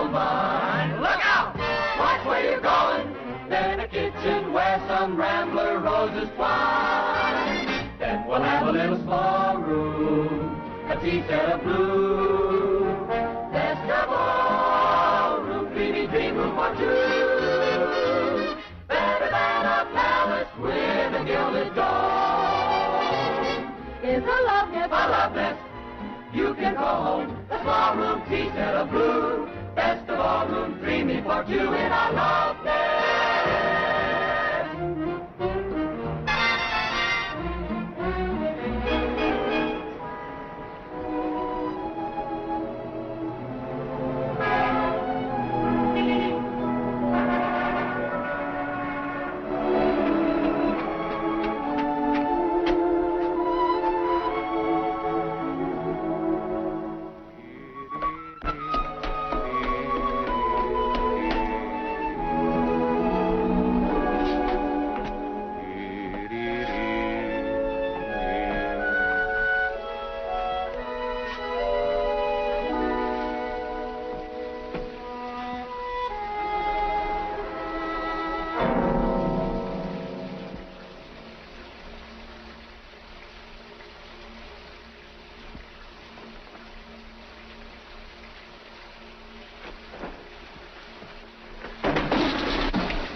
gold mine. Look out! Watch where you're going. Then a kitchen where some rambler roses twine. Then we'll have a little small room, a tea set of blue. Best of all, room dreamy dream room for two. Better than a palace with a gilded dome. It's a love nest, you can go home. The small room tea set of blue. Best of all, room dreamy for two in our love nest.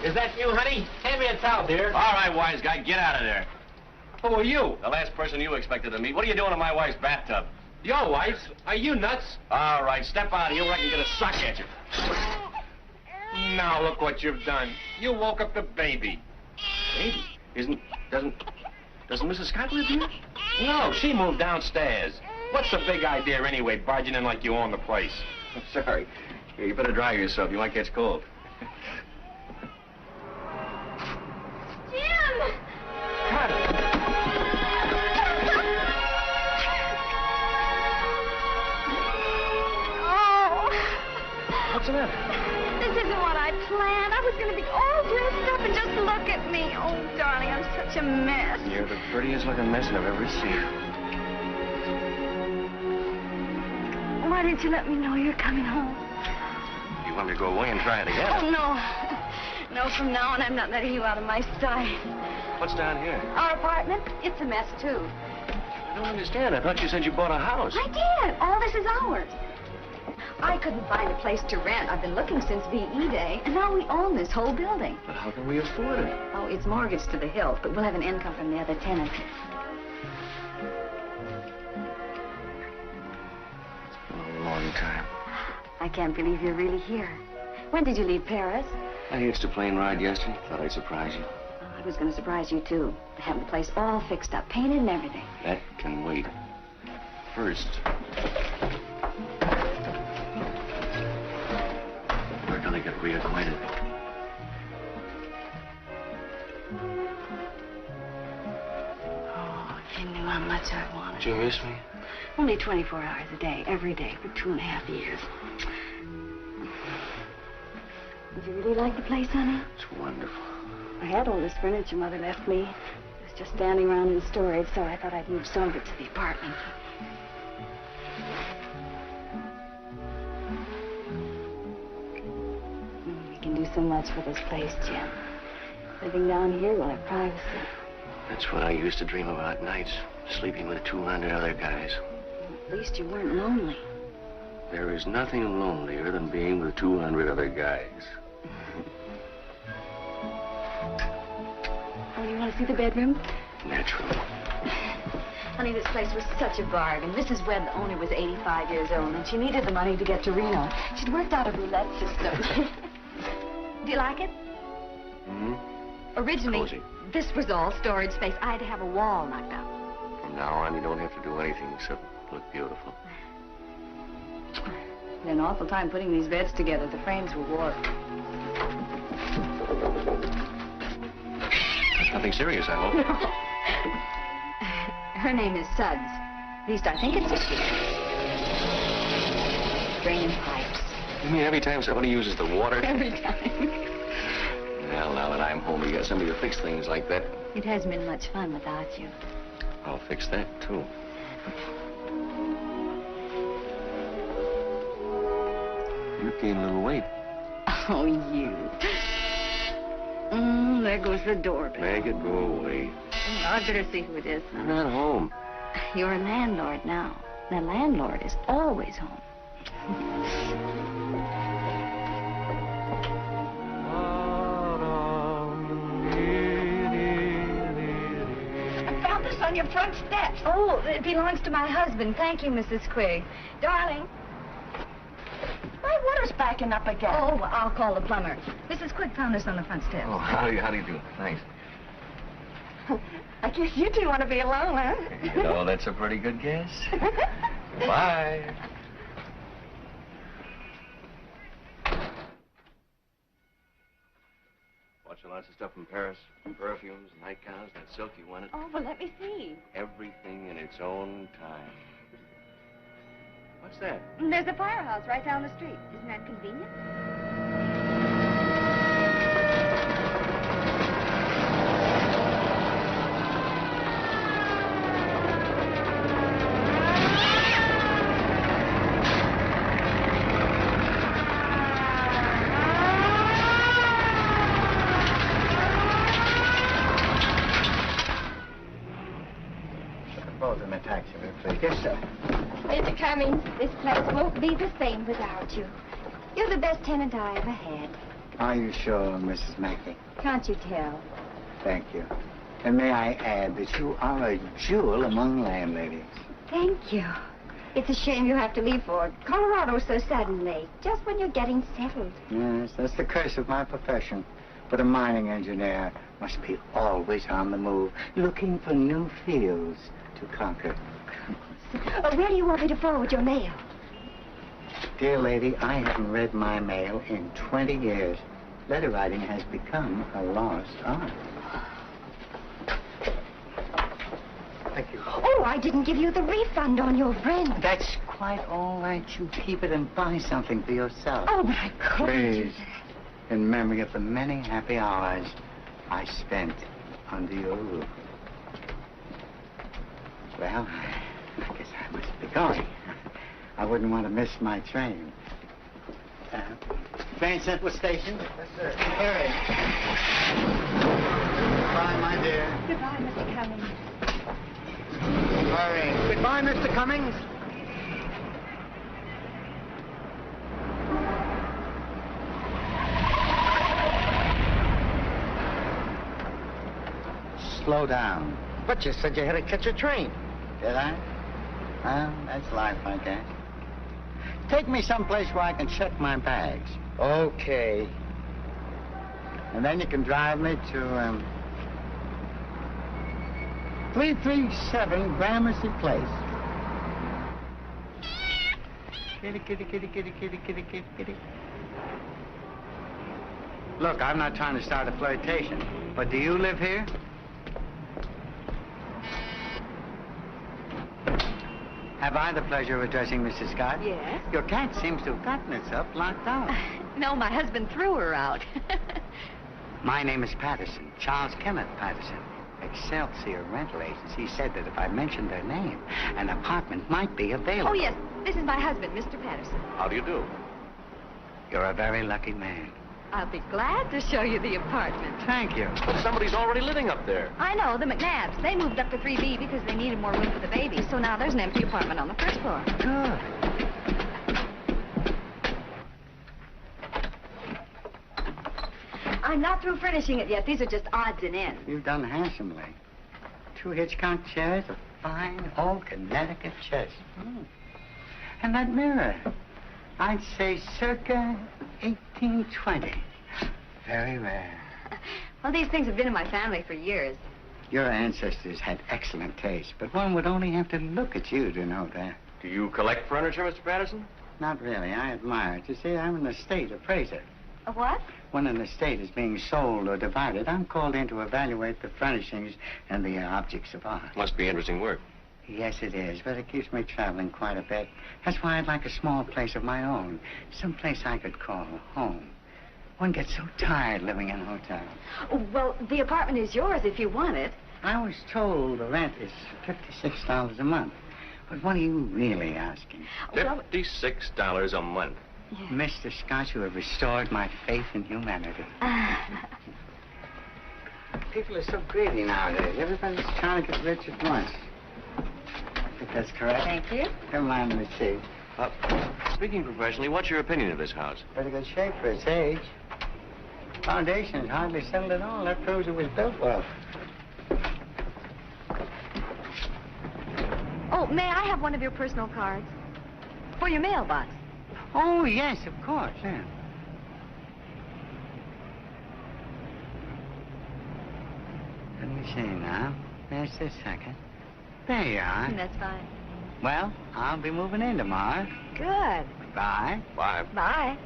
Is that you, honey? Hand me a towel, dear. All right, wise guy, get out of there. Who are you? The last person you expected to meet. What are you doing in my wife's bathtub? Your wife? Are you nuts? All right, step out of here where I can get a sock at you. Now look what you've done. You woke up the baby. Baby? Doesn't Mrs. Scott live here? No, she moved downstairs. What's the big idea anyway, barging in like you own the place? I'm sorry. Here, you better dry yourself. You might catch cold. Jim! Cut it. Oh. What's the matter? This isn't what I planned. I was going to be all dressed up and just look at me. Oh, darling, I'm such a mess. You're the prettiest looking mess I've ever seen. Why didn't you let me know you're coming home? You want me to go away and try it again? Oh, no. No, from now on, I'm not letting you out of my sight. What's down here? Our apartment, it's a mess, too. I don't understand. I thought you said you bought a house. I did. All this is ours. I couldn't find a place to rent. I've been looking since VE Day, and now we own this whole building. But how can we afford it? Oh, it's mortgaged to the hilt, but we'll have an income from the other tenants. It's been a long time. I can't believe you're really here. When did you leave Paris? I hitched a plane ride yesterday. Thought I'd surprise you. Oh, I was going to surprise you, too. I have the place all fixed up, painted and everything. That can wait. First, we're gonna get reacquainted. Oh, if you knew how much I wanted. Did you miss me? Only 24 hours a day, every day, for 2.5 years. Did you really like the place, honey? It's wonderful. I had all this furniture Mother left me. It was just standing around in storage, so I thought I'd move some of it to the apartment. You can do so much for this place, Jim. Living down here, we'll have privacy. That's what I used to dream about nights, sleeping with 200 other guys. At least you weren't lonely. There is nothing lonelier than being with 200 other guys. Oh, you want to see the bedroom? Naturally. Honey, this place was such a bargain. Mrs. Webb, the owner, was 85 years old, and she needed the money to get to Reno. She'd worked out a roulette system. Do you like it? Hmm? Originally, Cozy. this was all storage space. I had to have a wall knocked out. From now on, you don't have to do anything except look beautiful. Had an awful time putting these beds together. The frames were warped. That's nothing serious, I hope. No. Her name is Suds. At least I think it's a she. Draining pipes. You mean every time somebody uses the water? Every time. Well, now that I'm home, you got somebody to fix things like that. It hasn't been much fun without you. I'll fix that, too. You gained a little weight. Oh, you. There goes the doorbell. Maggot, go away. I better see who it is. You're not home. You're a landlord now. The landlord is always home. I found this on your front steps. Oh, it belongs to my husband. Thank you, Mrs. Quigg. Darling. My water's backing up again. Oh, I'll call the plumber. Mrs. Quigg found us on the front steps. Oh, how do you do? Thanks. I guess you two want to be alone, huh? You know, that's a pretty good guess. Bye. Watching lots of stuff from Paris. Perfumes, nightgowns, that silk you wanted. Oh, well, let me see. Everything in its own time. What's that? There's a firehouse right down the street. Isn't that convenient? Both in the taxi, please. Yes, sir. Mr. Cummings, this place won't be the same without you. You're the best tenant I ever had. Are you sure, Mrs. Mackey? Can't you tell? Thank you. And may I add that you are a jewel among landladies. Thank you. It's a shame you have to leave for Colorado so suddenly, just when you're getting settled. Yes, that's the curse of my profession. But a mining engineer must be always on the move, looking for new fields to conquer. Where do you want me to forward your mail? Dear lady, I haven't read my mail in 20 years. Letter writing has become a lost art. Thank you. Oh, I didn't give you the refund on your rent. That's quite all right. You keep it and buy something for yourself. Oh, my God. Please, in memory of the many happy hours I spent under your roof. Well, I guess I must be going. I wouldn't want to miss my train. Grand Central Station? Yes, sir. Hurry. Goodbye, my dear. Goodbye, Mr. Cummings. Hurry. Goodbye, Mr. Cummings. Slow down. But you said you had to catch a train. Did I? Well, that's life, I guess. Take me someplace where I can check my bags. Okay. And then you can drive me to, 337 Gramercy Place. Kitty, kitty, kitty, kitty, kitty, kitty, kitty, kitty. Look, I'm not trying to start a flirtation, but do you live here? Have I the pleasure of addressing Mrs. Scott? Yes? Your cat seems to have gotten itself locked out. No, my husband threw her out. My name is Patterson, Charles Kenneth Patterson. Excelsior Rental Agency said that if I mentioned their name, an apartment might be available. Oh, yes. This is my husband, Mr. Patterson. How do you do? You're a very lucky man. I'll be glad to show you the apartment. Thank you. But somebody's already living up there. I know, the McNabs. They moved up to 3B because they needed more room for the baby. So now there's an empty apartment on the first floor. Good. I'm not through furnishing it yet. These are just odds and ends. You've done handsomely. 2 Hitchcock chairs, a fine old Connecticut chest. And that mirror, I'd say circa 1820. Very rare. Well, these things have been in my family for years. Your ancestors had excellent taste, but one would only have to look at you to know that. Do you collect furniture, Mr. Patterson? Not really. I admire it. You see, I'm an estate appraiser. A what? When an estate is being sold or divided, I'm called in to evaluate the furnishings and the objects of art. Must be interesting work. Yes, it is, but it keeps me traveling quite a bit. That's why I'd like a small place of my own, some place I could call home. One gets so tired living in hotels. Oh, well, the apartment is yours if you want it. I was told the rent is $56 a month. But what are you really asking? Well, $56 a month. Yes. Mr. Scott, you have restored my faith in humanity. People are so greedy nowadays. Everybody's trying to get rich at once. I think that's correct. Thank you. Come on, let's see. Speaking professionally, what's your opinion of this house? Pretty good shape for its age. Foundation is hardly settled at all. That proves it was built well. Oh, may I have one of your personal cards? For your mailbox. Oh, yes, of course, yeah. Let me see now. Just a second. There you are. That's fine. Well, I'll be moving in tomorrow. Good. Bye. Bye. Bye.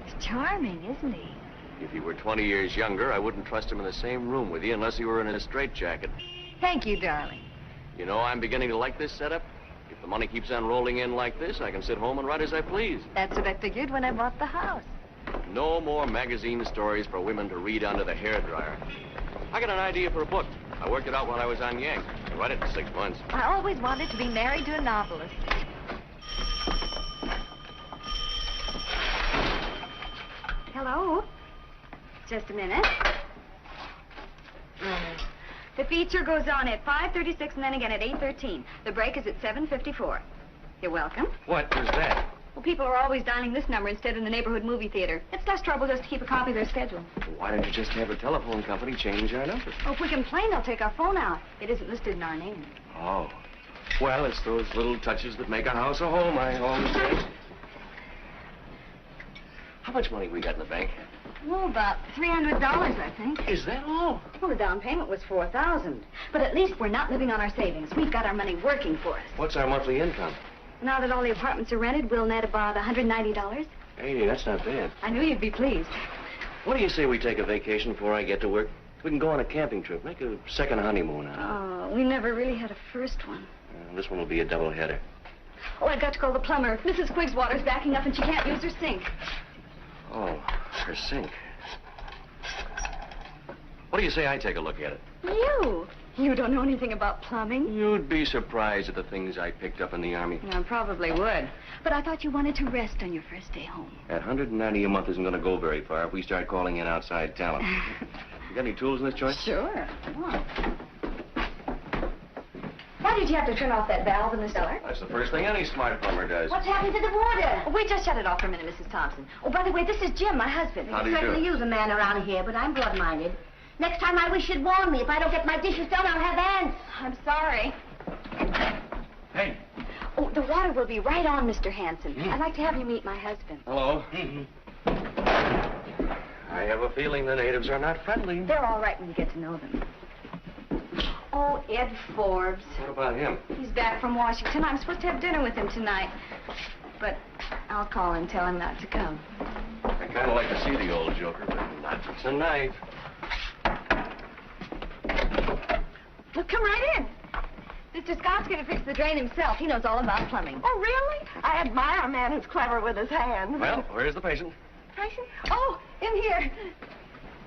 He's charming, isn't he? If he were 20 years younger, I wouldn't trust him in the same room with you unless he were in a straitjacket. Thank you, darling. You know, I'm beginning to like this setup. If the money keeps on rolling in like this, I can sit home and write as I please. That's what I figured when I bought the house. No more magazine stories for women to read under the hairdryer. I got an idea for a book. I worked it out while I was on Yank. I write it in 6 months. I always wanted to be married to a novelist. Hello? Just a minute. The feature goes on at 5:36 and then again at 8:13. The break is at 7:54. You're welcome. What was that? Well, people are always dialing this number instead of the neighborhood movie theater. It's less trouble just to keep a copy of their schedule. Why don't you just have the telephone company change our number? Oh, if we complain, they'll take our phone out. It isn't listed in our name. Oh. Well, it's those little touches that make a house a home, I always say. How much money we got in the bank? Oh, about $300, I think. Is that all? Well, the down payment was $4,000. But at least we're not living on our savings. We've got our money working for us. What's our monthly income? Now that all the apartments are rented, we'll net about $190. Hey, that's not bad. I knew you'd be pleased. What do you say we take a vacation before I get to work? We can go on a camping trip. Make a second honeymoon out of it. Oh, we never really had a first one. This one will be a doubleheader. Oh, I've got to call the plumber. Mrs. Quigg's water's backing up and she can't use her sink. Oh, her sink. What do you say I take a look at it? You don't know anything about plumbing. You'd be surprised at the things I picked up in the Army. I probably would. But I thought you wanted to rest on your first day home. At $190 a month isn't going to go very far if we start calling in outside talent. You got any tools in this joint? Sure. Come on. Why did you have to turn off that valve in the cellar? That's the first thing any smart plumber does. What's happened to the water? Oh, we just shut it off for a minute, Mrs. Thompson. Oh, by the way, this is Jim, my husband. How do you do? Certainly use a man around here, but I'm broad-minded. Next time I wish you'd warn me. If I don't get my dishes done, I'll have ants. I'm sorry. Hey. Oh, the water will be right on, Mr. Hanson. I'd like to have you meet my husband. Hello. I have a feeling the natives are not friendly. They're all right when you get to know them. Oh, Ed Forbes. What about him? He's back from Washington. I'm supposed to have dinner with him tonight. But I'll call and tell him not to come. I kind of like to see the old joker, but not tonight. Well, come right in. Mr. Scott's going to fix the drain himself. He knows all about plumbing. Oh, really? I admire a man who's clever with his hands. Well, where's the patient? Patient? Oh, in here.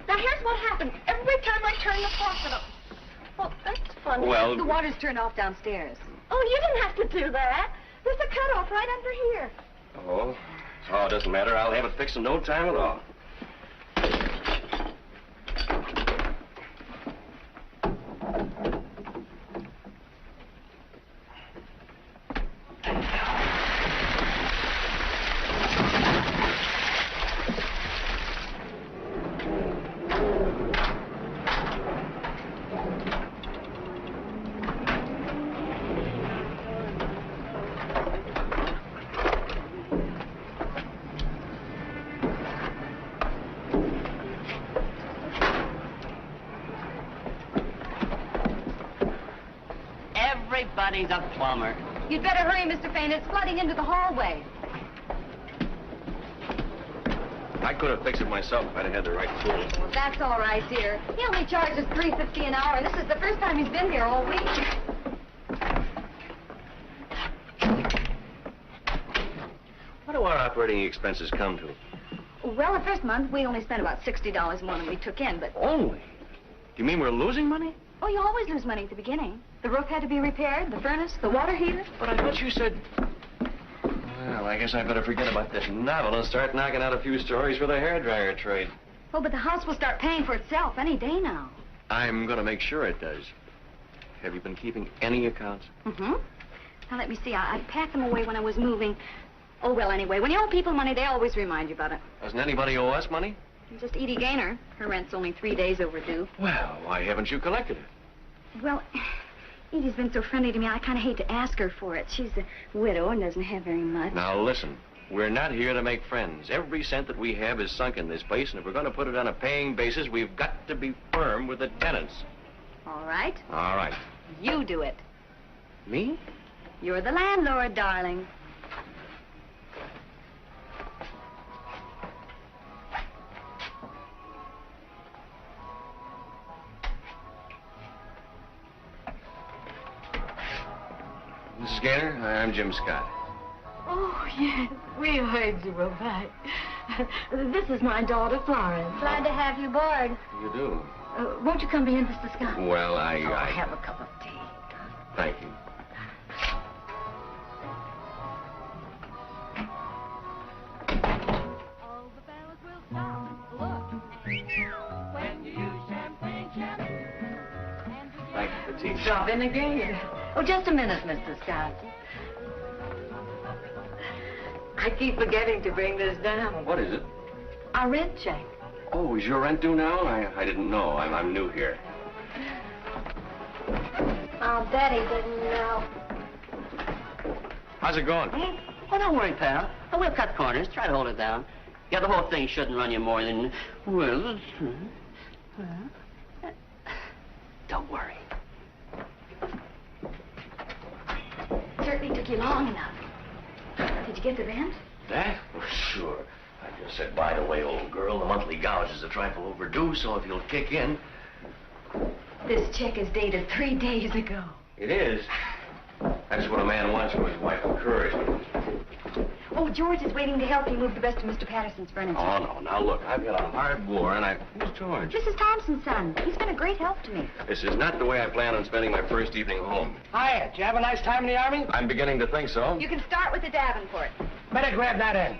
Now, here's what happened. Every time I turn the faucet up. Well, that's funny. Well, The water's turned off downstairs. Oh, you didn't have to do that. There's a cutoff right under here. Oh, it doesn't matter. I'll have it fixed in no time at all. Everybody's a plumber. You'd better hurry, Mr. Fain. It's flooding into the hallway. I could have fixed it myself if I'd have had the right tools. Well, that's all right, dear. He only charges $3.50 an hour, and this is the first time he's been here all week. What do our operating expenses come to? Well, the first month, we only spent about $60 more than we took in, but... Only? You mean we're losing money? Oh, you always lose money at the beginning. The roof had to be repaired, the furnace, the water heater. But I thought you said... I guess I better forget about this novel and start knocking out a few stories for the hairdryer trade. Oh, but the house will start paying for itself any day now. I'm going to make sure it does. Have you been keeping any accounts? Mm-hmm. Now, let me see. I packed them away when I was moving. Oh, well, anyway, when you owe people money, they always remind you about it. Doesn't anybody owe us money? Just Edie Gaynor. Her rent's only 3 days overdue. Well, why haven't you collected it? Well, Edie's been so friendly to me, I kind of hate to ask her for it. She's a widow and doesn't have very much. Now, listen. We're not here to make friends. Every cent that we have is sunk in this place, and if we're going to put it on a paying basis, we've got to be firm with the tenants. All right. All right. You do it. Me? You're the landlord, darling. Mrs. Gaynor, I'm Jim Scott. Oh, yes. We heard you were back. This is my daughter, Florence. Glad to have you aboard. You do? Won't you come be in, Mr. Scott? Well, I have a cup of tea. Thank you. All the fellas will stop. Look. When you use champagne, Thank you for tea. Drop in again. Oh, just a minute, Mr. Scott. I keep forgetting to bring this down. What is it? Our rent check. Oh, is your rent due now? I didn't know. I'm new here. I'll bet he didn't know. How's it going? Oh, don't worry, pal. Oh, we'll cut corners. Try to hold it down. Yeah, the whole thing shouldn't run you more than... Well... Don't worry. Certainly took you long enough. Did you get the rent? That? Oh, sure. I just said, by the way, old girl, the monthly gouge is a trifle overdue, so if you'll kick in... This check is dated 3 days ago. It is. That's what a man wants from his wife, encouragement. Oh, George is waiting to help you move the rest of Mr. Patterson's furniture. Oh, no. Now, look, I've got a hard war, and Who's George? This is Thompson's son. He's been a great help to me. This is not the way I plan on spending my first evening home. Hiya. Did you have a nice time in the Army? I'm beginning to think so. You can start with the Davenport. Better grab that end.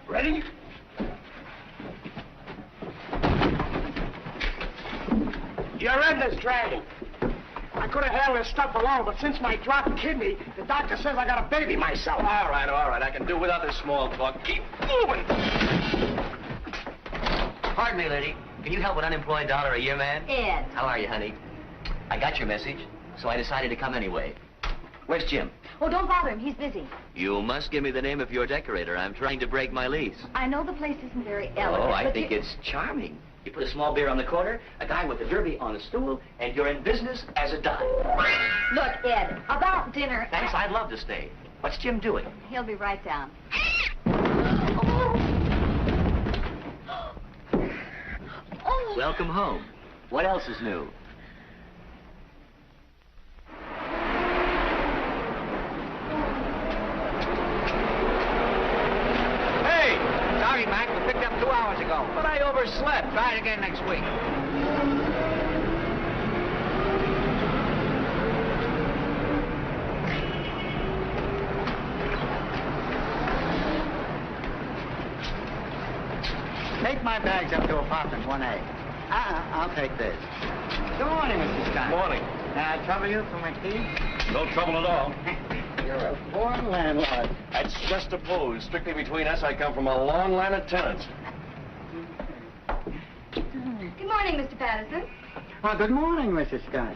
Ready? Your end is dragging. I could have handled this stuff alone, but since my dropped kidney, the doctor says I got a baby myself. All right. I can do without this small talk. Keep moving. Pardon me, lady. Can you help an unemployed $1 a year man? Ed. How are you, honey? I got your message, so I decided to come anyway. Where's Jim? Oh, don't bother him. He's busy. You must give me the name of your decorator. I'm trying to break my lease. I know the place isn't very elegant. Oh, I but think you... it's charming. You put a small beer on the corner, a guy with a derby on a stool, and you're in business as a dime. Look, Ed, about dinner... Thanks, I'd love to stay. What's Jim doing? He'll be right down. Oh. Welcome home. What else is new? Hey! Sorry, Mac. We picked up 2 hours ago. But I overslept. Try it again next week. Take my bags up to apartment 1A. I'll take this. Good morning, Mr. Scott. Morning. Trouble you for my tea? No trouble at all. You're a born landlord. That's just a pose. Strictly between us, I come from a long line of tenants. Good morning, Mr. Patterson. Oh, good morning, Mrs. Scott.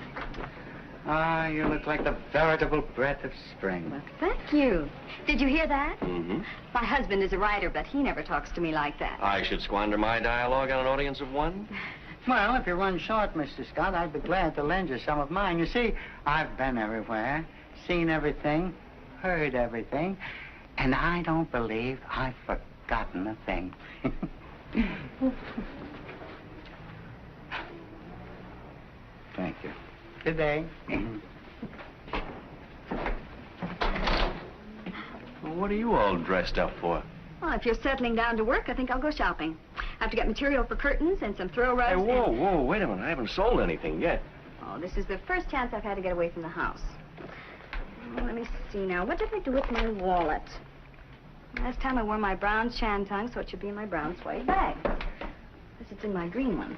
You look like the veritable breath of spring. Well, thank you. Did you hear that? Mm-hmm. My husband is a writer, but he never talks to me like that. I should squander my dialogue on an audience of one? Well, if you run short, Mr. Scott, I'd be glad to lend you some of mine. You see, I've been everywhere, seen everything, heard everything, and I don't believe I've forgotten a thing. Thank you. Good day. Well, what are you all dressed up for? Well, if you're settling down to work, I think I'll go shopping. I have to get material for curtains and some throw rugs. Hey, whoa, wait a minute. I haven't sold anything yet. Oh, this is the first chance I've had to get away from the house. Oh, let me see now. What did I do with my wallet? Last time I wore my brown shantung, so it should be in my brown suede bag. Guess it's in my green one.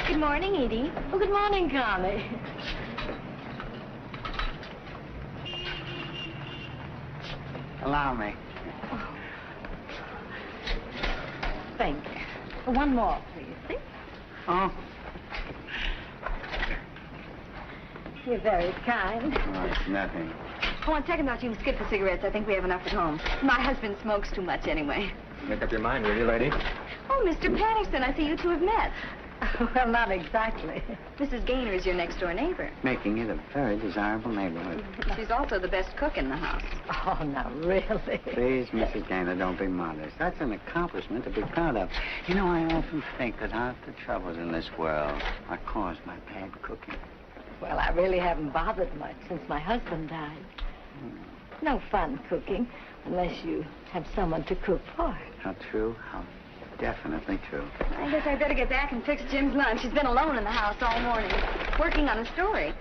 Good morning, Edie. Oh, good morning, Connie. Allow me. Thank you. One more, please. Oh? You're very kind. Oh, it's nothing. Oh, on second thought, you can skip the cigarettes. I think we have enough at home. My husband smokes too much anyway. Make up your mind, will you, lady? Oh, Mr. Patterson, I see you two have met. Well, not exactly. Mrs. Gaynor is your next-door neighbor. Making it a very desirable neighborhood. She's also the best cook in the house. Oh, now, really? Please, Mrs. Gaynor, don't be modest. That's an accomplishment to be proud of. You know, I often think that half the troubles in this world are caused by bad cooking. Well, I really haven't bothered much since my husband died. No fun cooking unless you have someone to cook for. How true, how definitely true. I guess I better get back and fix Jim's lunch. He's been alone in the house all morning, working on a story.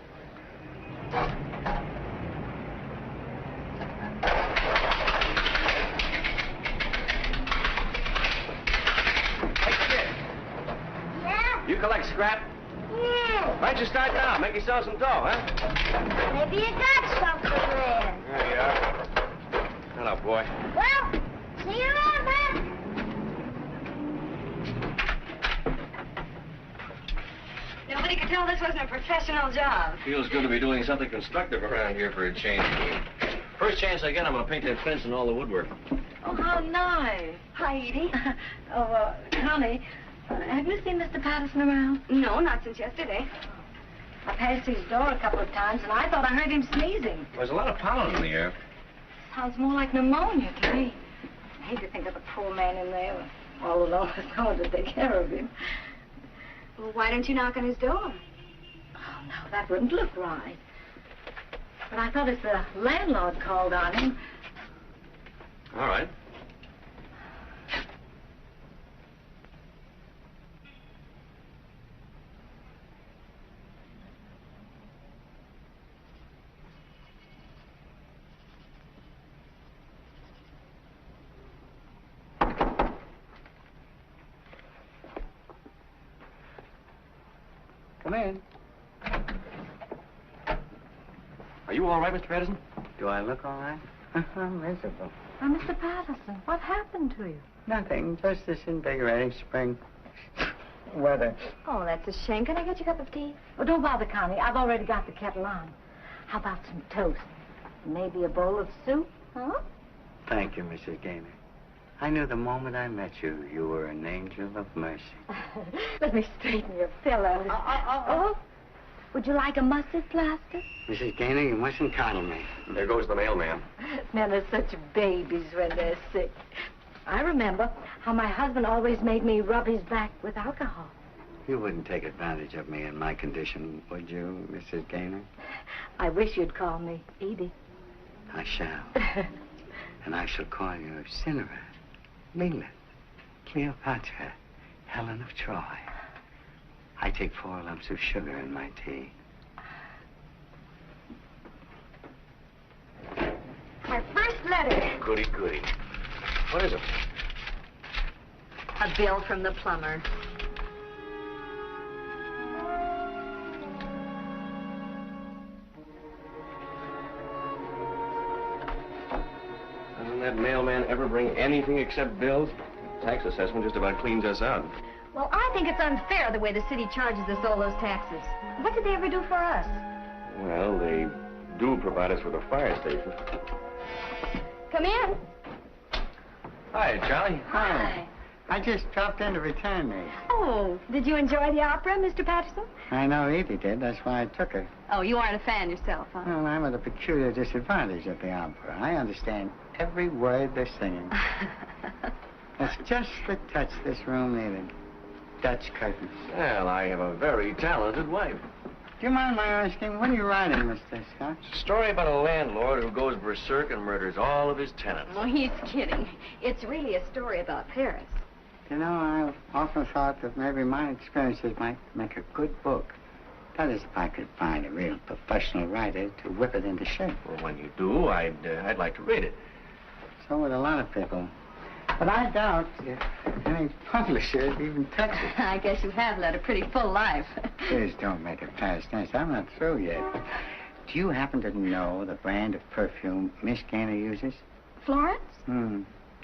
Hey, kid. Yeah? You collect scrap? Yeah. Why don't you start now? Make yourself some dough, huh? Maybe you got something there. There you are. Hello, boy. Well, see you around, man. Nobody could tell this wasn't a professional job. Feels good to be doing something constructive around here for a change. First chance I get, I'm going to paint that fence and all the woodwork. Oh, how nice. Hi, Edie. Connie, have you seen Mr. Patterson around? No, not since yesterday. I passed his door a couple of times, and I thought I heard him sneezing. There's a lot of pollen in the air. Sounds more like pneumonia to me. I hate to think of the poor man in there, all alone with no one to take care of him. Well, why don't you knock on his door? Oh, no, that wouldn't look right. But I thought if the landlord called on him... All right. Come in. Are you all right, Mr. Patterson? Do I look all right? I'm miserable. Oh, Mr. Patterson, what happened to you? Nothing, just this invigorating spring weather. Oh, that's a shame. Can I get you a cup of tea? Oh, don't bother, Connie. I've already got the kettle on. How about some toast? Maybe a bowl of soup, huh? Thank you, Mrs. Gaynor. I knew the moment I met you, you were an angel of mercy. Let me straighten your pillows. Oh, would you like a mustard plaster? Mrs. Gaynor, you mustn't coddle me. There goes the mailman. Men are such babies when they're sick. I remember how my husband always made me rub his back with alcohol. You wouldn't take advantage of me in my condition, would you, Mrs. Gaynor? I wish you'd call me Edie. I shall. And I shall call you Cinderella, Lilith, Cleopatra, Helen of Troy. I take 4 lumps of sugar in my tea. My first letter. Goody, goody. What is it? A bill from the plumber. Doesn't that mailman ever bring anything except bills? Tax assessment just about cleans us out. Well, I think it's unfair the way the city charges us all those taxes. What did they ever do for us? Well, they do provide us with a fire station. Come in. Hi, Charlie. Hi. I just dropped in to return these. Oh, did you enjoy the opera, Mr. Patterson? I know Edie did. That's why I took her. Oh, you aren't a fan yourself, huh? Well, I'm at a peculiar disadvantage at the opera. I understand every word they're singing. It's just the touch this room needed. Dutch curtains. Well, I have a very talented wife. Do you mind my asking, what are you writing, Mr. Scott? It's a story about a landlord who goes berserk and murders all of his tenants. Oh, he's kidding. It's really a story about Paris. You know, I've often thought that maybe my experiences might make a good book. That is, if I could find a real professional writer to whip it into shape. Well, when you do, I'd like to read it. So would a lot of people. But I doubt if any publishers even touch it. I guess you have led a pretty full life. Please don't make it past tense. I'm not through yet. Do you happen to know the brand of perfume Miss Gaynor uses? Florence?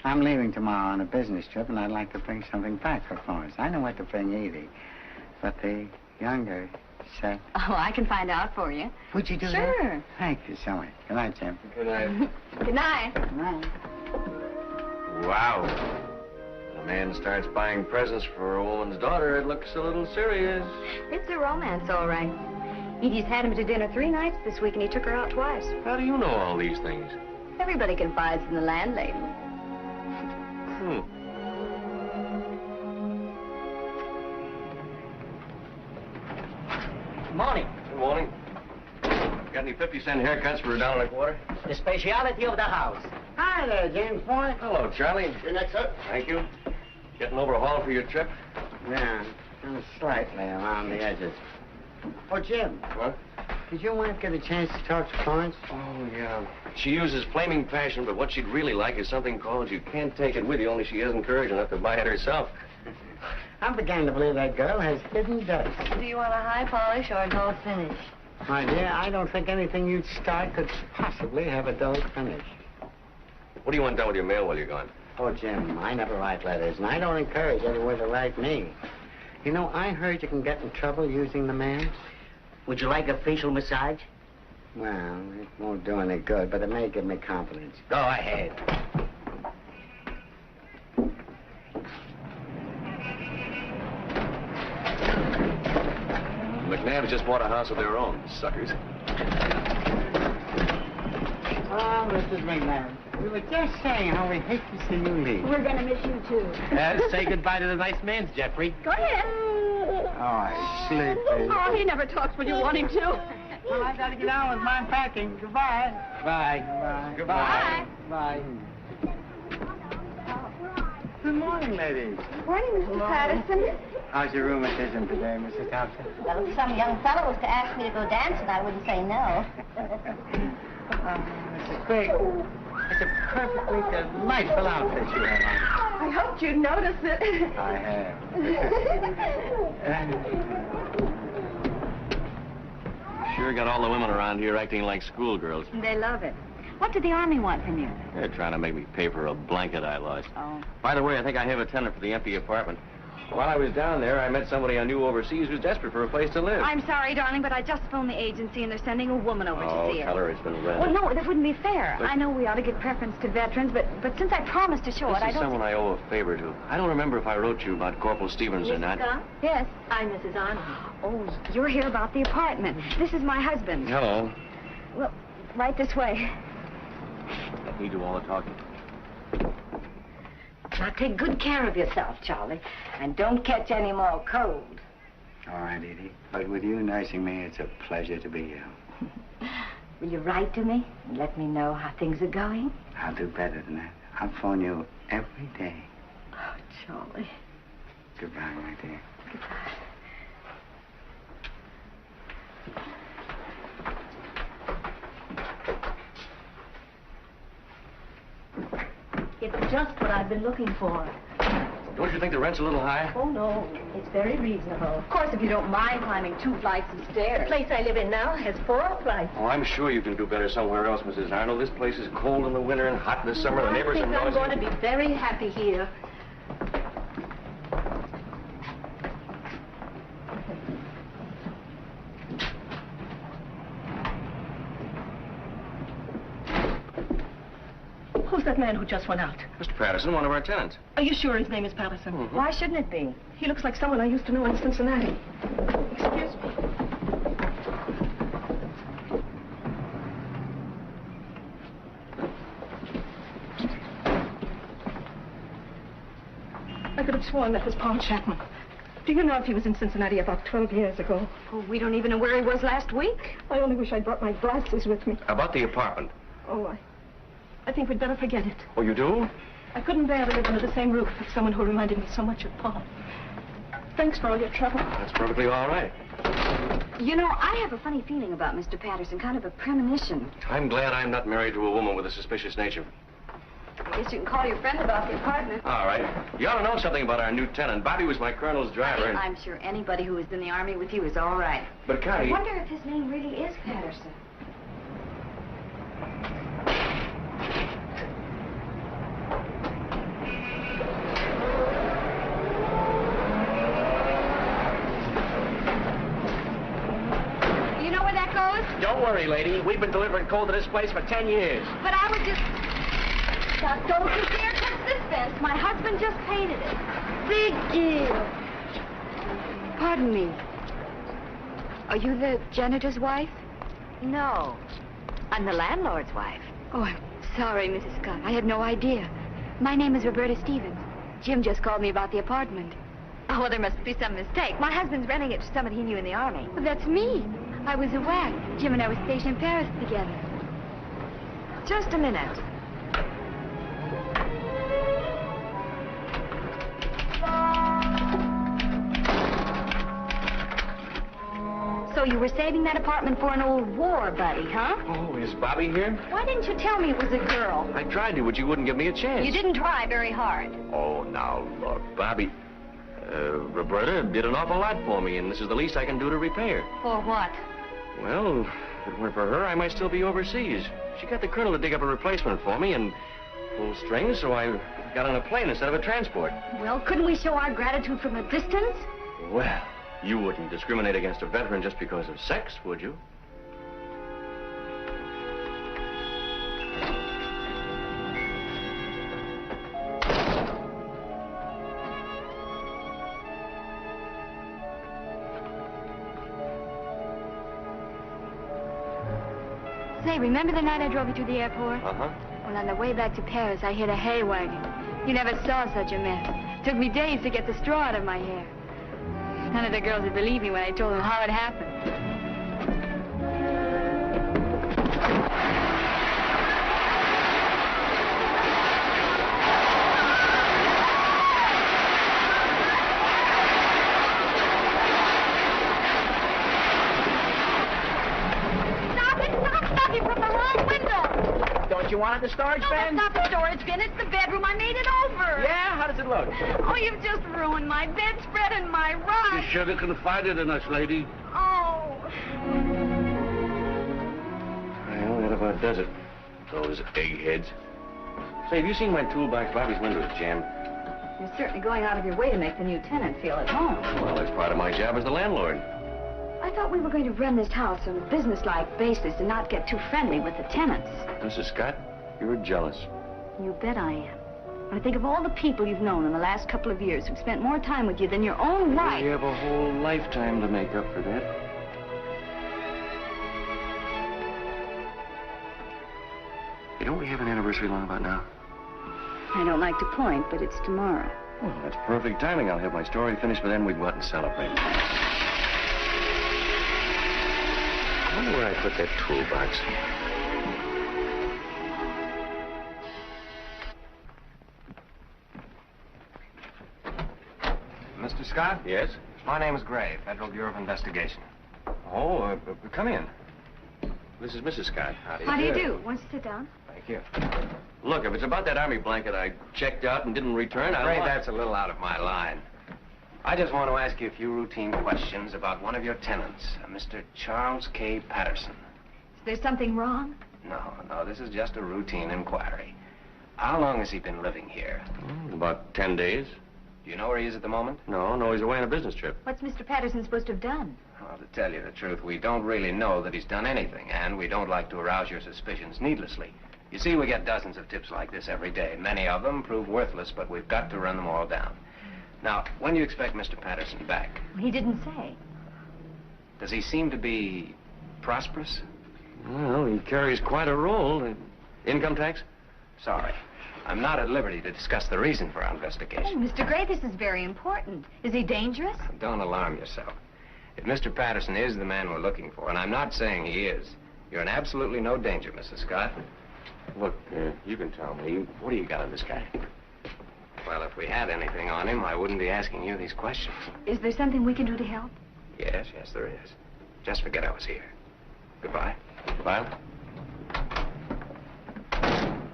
I'm leaving tomorrow on a business trip, and I'd like to bring something back for Florence. I know what to bring Edie, but the younger set. Oh, I can find out for you. Would you do that? Sure. Thank you so much. Good night, Jim. Good night. Good night. Good night. Wow. When a man starts buying presents for a woman's daughter, it looks a little serious. It's a romance, all right. Edie's had him to dinner 3 nights this week, and he took her out twice. How do you know all these things? Everybody confides in the landlady. Morning. Good morning. Got any 50-cent haircuts for $1.25? The speciality of the house. Hi there, James Boy. Hello, Charlie. Your next, sir. Thank you. Getting overhauled for your trip? Yeah, slightly around the edges. Oh, Jim. What? Did your wife get a chance to talk to Florence? Oh, yeah. She uses flaming passion, but what she'd really like is something called You Can't Take It With You, only she hasn't courage enough to buy it herself. I'm beginning to believe that girl has hidden dust. Do you want a high polish or a dull finish? My dear, I don't think anything you'd start could possibly have a dull finish. What do you want done with your mail while you're gone? Oh, Jim, I never write letters, and I don't encourage anyone to write me. You know, I heard you can get in trouble using the mail. Would you like a facial massage? Well, it won't do any good, but it may give me confidence. Go ahead. McNabb's just bought a house of their own, suckers. Oh, Mrs. McNabb, we were just saying how we hate to see you leave. We're going to miss you, too. Say goodbye to the nice man, Jeffrey. Go ahead. Oh, sleepy. Oh, he never talks when you want him to. Well, I gotta get on with my packing. Goodbye. Bye. Goodbye. Bye. Bye. Good morning, ladies. Morning, Mr. Patterson. How's your rheumatism today, Mrs. Thompson? Well, if some young fellow was to ask me to go dancing, I wouldn't say no. Mrs. Quigg, it's a perfectly delightful outfit you have on. I hoped you'd notice it. I have. Sure got all the women around here acting like schoolgirls. They love it. What did the Army want from you? They're trying to make me pay for a blanket I lost. Oh. By the way, I think I have a tenant for the empty apartment. While I was down there, I met somebody I knew overseas who's desperate for a place to live. I'm sorry, darling, but I just phoned the agency, and they're sending a woman over to see it. Tell her it's been rented. Well, no, that wouldn't be fair. I know we ought to give preference to veterans, but since I promised to show it, I This is don't... someone I owe a favor to. I don't remember if I wrote you about Corporal Stevens or not. Scott? Yes. I'm Mrs. Arnold. Oh, you're here about the apartment. This is my husband. Hello. Well, right this way. Let me do all the talking. Now, take good care of yourself, Charlie, and don't catch any more cold. All right, Edie. But with you nursing me, it's a pleasure to be here. Will you write to me and let me know how things are going? I'll do better than that. I'll phone you every day. Oh, Charlie. Goodbye, my dear. Goodbye. It's just what I've been looking for. Don't you think the rent's a little high? Oh, no. It's very reasonable. Of course, if you don't mind climbing 2 flights of stairs. The place I live in now has 4 flights. Oh, I'm sure you can do better somewhere else, Mrs. Arnold. This place is cold in the winter and hot in the summer. The neighbors are noisy. I think I'm going to be very happy here. Who's that man who just went out? Mr. Patterson, one of our tenants. Are you sure his name is Patterson? Mm-hmm. Why shouldn't it be? He looks like someone I used to know in Cincinnati. Excuse me. I could have sworn that was Paul Chapman. Do you know if he was in Cincinnati about 12 years ago? Oh, we don't even know where he was last week. I only wish I'd brought my glasses with me. About the apartment. Oh, I think we'd better forget it. Oh, you do? I couldn't bear to live under the same roof with someone who reminded me so much of Paul. Thanks for all your trouble. That's perfectly all right. You know, I have a funny feeling about Mr. Patterson, kind of a premonition. I'm glad I'm not married to a woman with a suspicious nature. I guess you can call your friend about the apartment. All right. You ought to know something about our new tenant. Bobby was my colonel's driver. And... I'm sure anybody who was in the Army with you is all right. But, Connie... I wonder if his name really is Patterson. You know where that goes? Don't worry, lady. We've been delivering coal to this place for 10 years. But I was just... Now, don't you dare touch this fence. My husband just painted it. Big deal. Pardon me. Are you the janitor's wife? No. I'm the landlord's wife. Oh, I'm sorry, Mrs. Scott. I had no idea. My name is Roberta Stevens. Jim just called me about the apartment. Oh, well, there must be some mistake. My husband's renting it to someone he knew in the Army. Well, that's me. I was a WAC. Jim and I were stationed in Paris together. Just a minute. So you were saving that apartment for an old war buddy, huh? Oh, is Bobby here? Why didn't you tell me it was a girl? I tried to, but you wouldn't give me a chance. You didn't try very hard. Oh, now, look, Bobby... Roberta did an awful lot for me, and this is the least I can do to repay her. For what? Well, if it weren't for her, I might still be overseas. She got the colonel to dig up a replacement for me and pull strings, so I got on a plane instead of a transport. Well, couldn't we show our gratitude from a distance? Well, you wouldn't discriminate against a veteran just because of sex, would you? Say, remember the night I drove you to the airport? Uh-huh. Well, on the way back to Paris, I hit a hay wagon. You never saw such a mess. Took me days to get the straw out of my hair. None of the girls would believe me when I told them how it happened. Don't you want it, the storage bin? It's not the storage bin. It's the bedroom. I made it over. Yeah? How does it look? Oh, you've just ruined my bedspread and my rug. You should have confided in us, lady. Oh. Well, that about does it. Those eggheads. Say, have you seen my toolbox? Bobby's window's jammed. You're certainly going out of your way to make the new tenant feel at home. Well, that's part of my job as the landlord. I thought we were going to run this house on a business-like basis and not get too friendly with the tenants. Mrs. Scott, you're jealous. You bet I am. When I think of all the people you've known in the last couple of years who've spent more time with you than your own wife. You have a whole lifetime to make up for that. Hey, don't we have an anniversary long about now? I don't like to point, but it's tomorrow. Well, that's perfect timing. I'll have my story finished, but then we can go out and celebrate. I wonder where I put that toolbox. Mr. Scott? Yes? My name is Gray, Federal Bureau of Investigation. Oh, come in. This is Mrs. Scott. How do you do? Want to sit down? Thank you. Look, if it's about that army blanket I checked out and didn't return, I'm afraid that's a little out of my line. I just want to ask you a few routine questions about one of your tenants, Mr. Charles K. Patterson. Is there something wrong? No, this is just a routine inquiry. How long has he been living here? About 10 days. Do you know where he is at the moment? No, he's away on a business trip. What's Mr. Patterson supposed to have done? Well, to tell you the truth, we don't really know that he's done anything, and we don't like to arouse your suspicions needlessly. You see, we get dozens of tips like this every day. Many of them prove worthless, but we've got to run them all down. Now, when do you expect Mr. Patterson back? He didn't say. Does he seem to be prosperous? Well, he carries quite a role. Income tax? Sorry. I'm not at liberty to discuss the reason for our Oh, investigation. Mr. Gray, this is very important. Is he dangerous? Don't alarm yourself. If Mr. Patterson is the man we're looking for, and I'm not saying he is, you're in absolutely no danger, Mrs. Scott. Look, you can tell me. What do you got on this guy? Well, if we had anything on him, I wouldn't be asking you these questions. Is there something we can do to help? Yes, there is. Just forget I was here. Goodbye. Goodbye.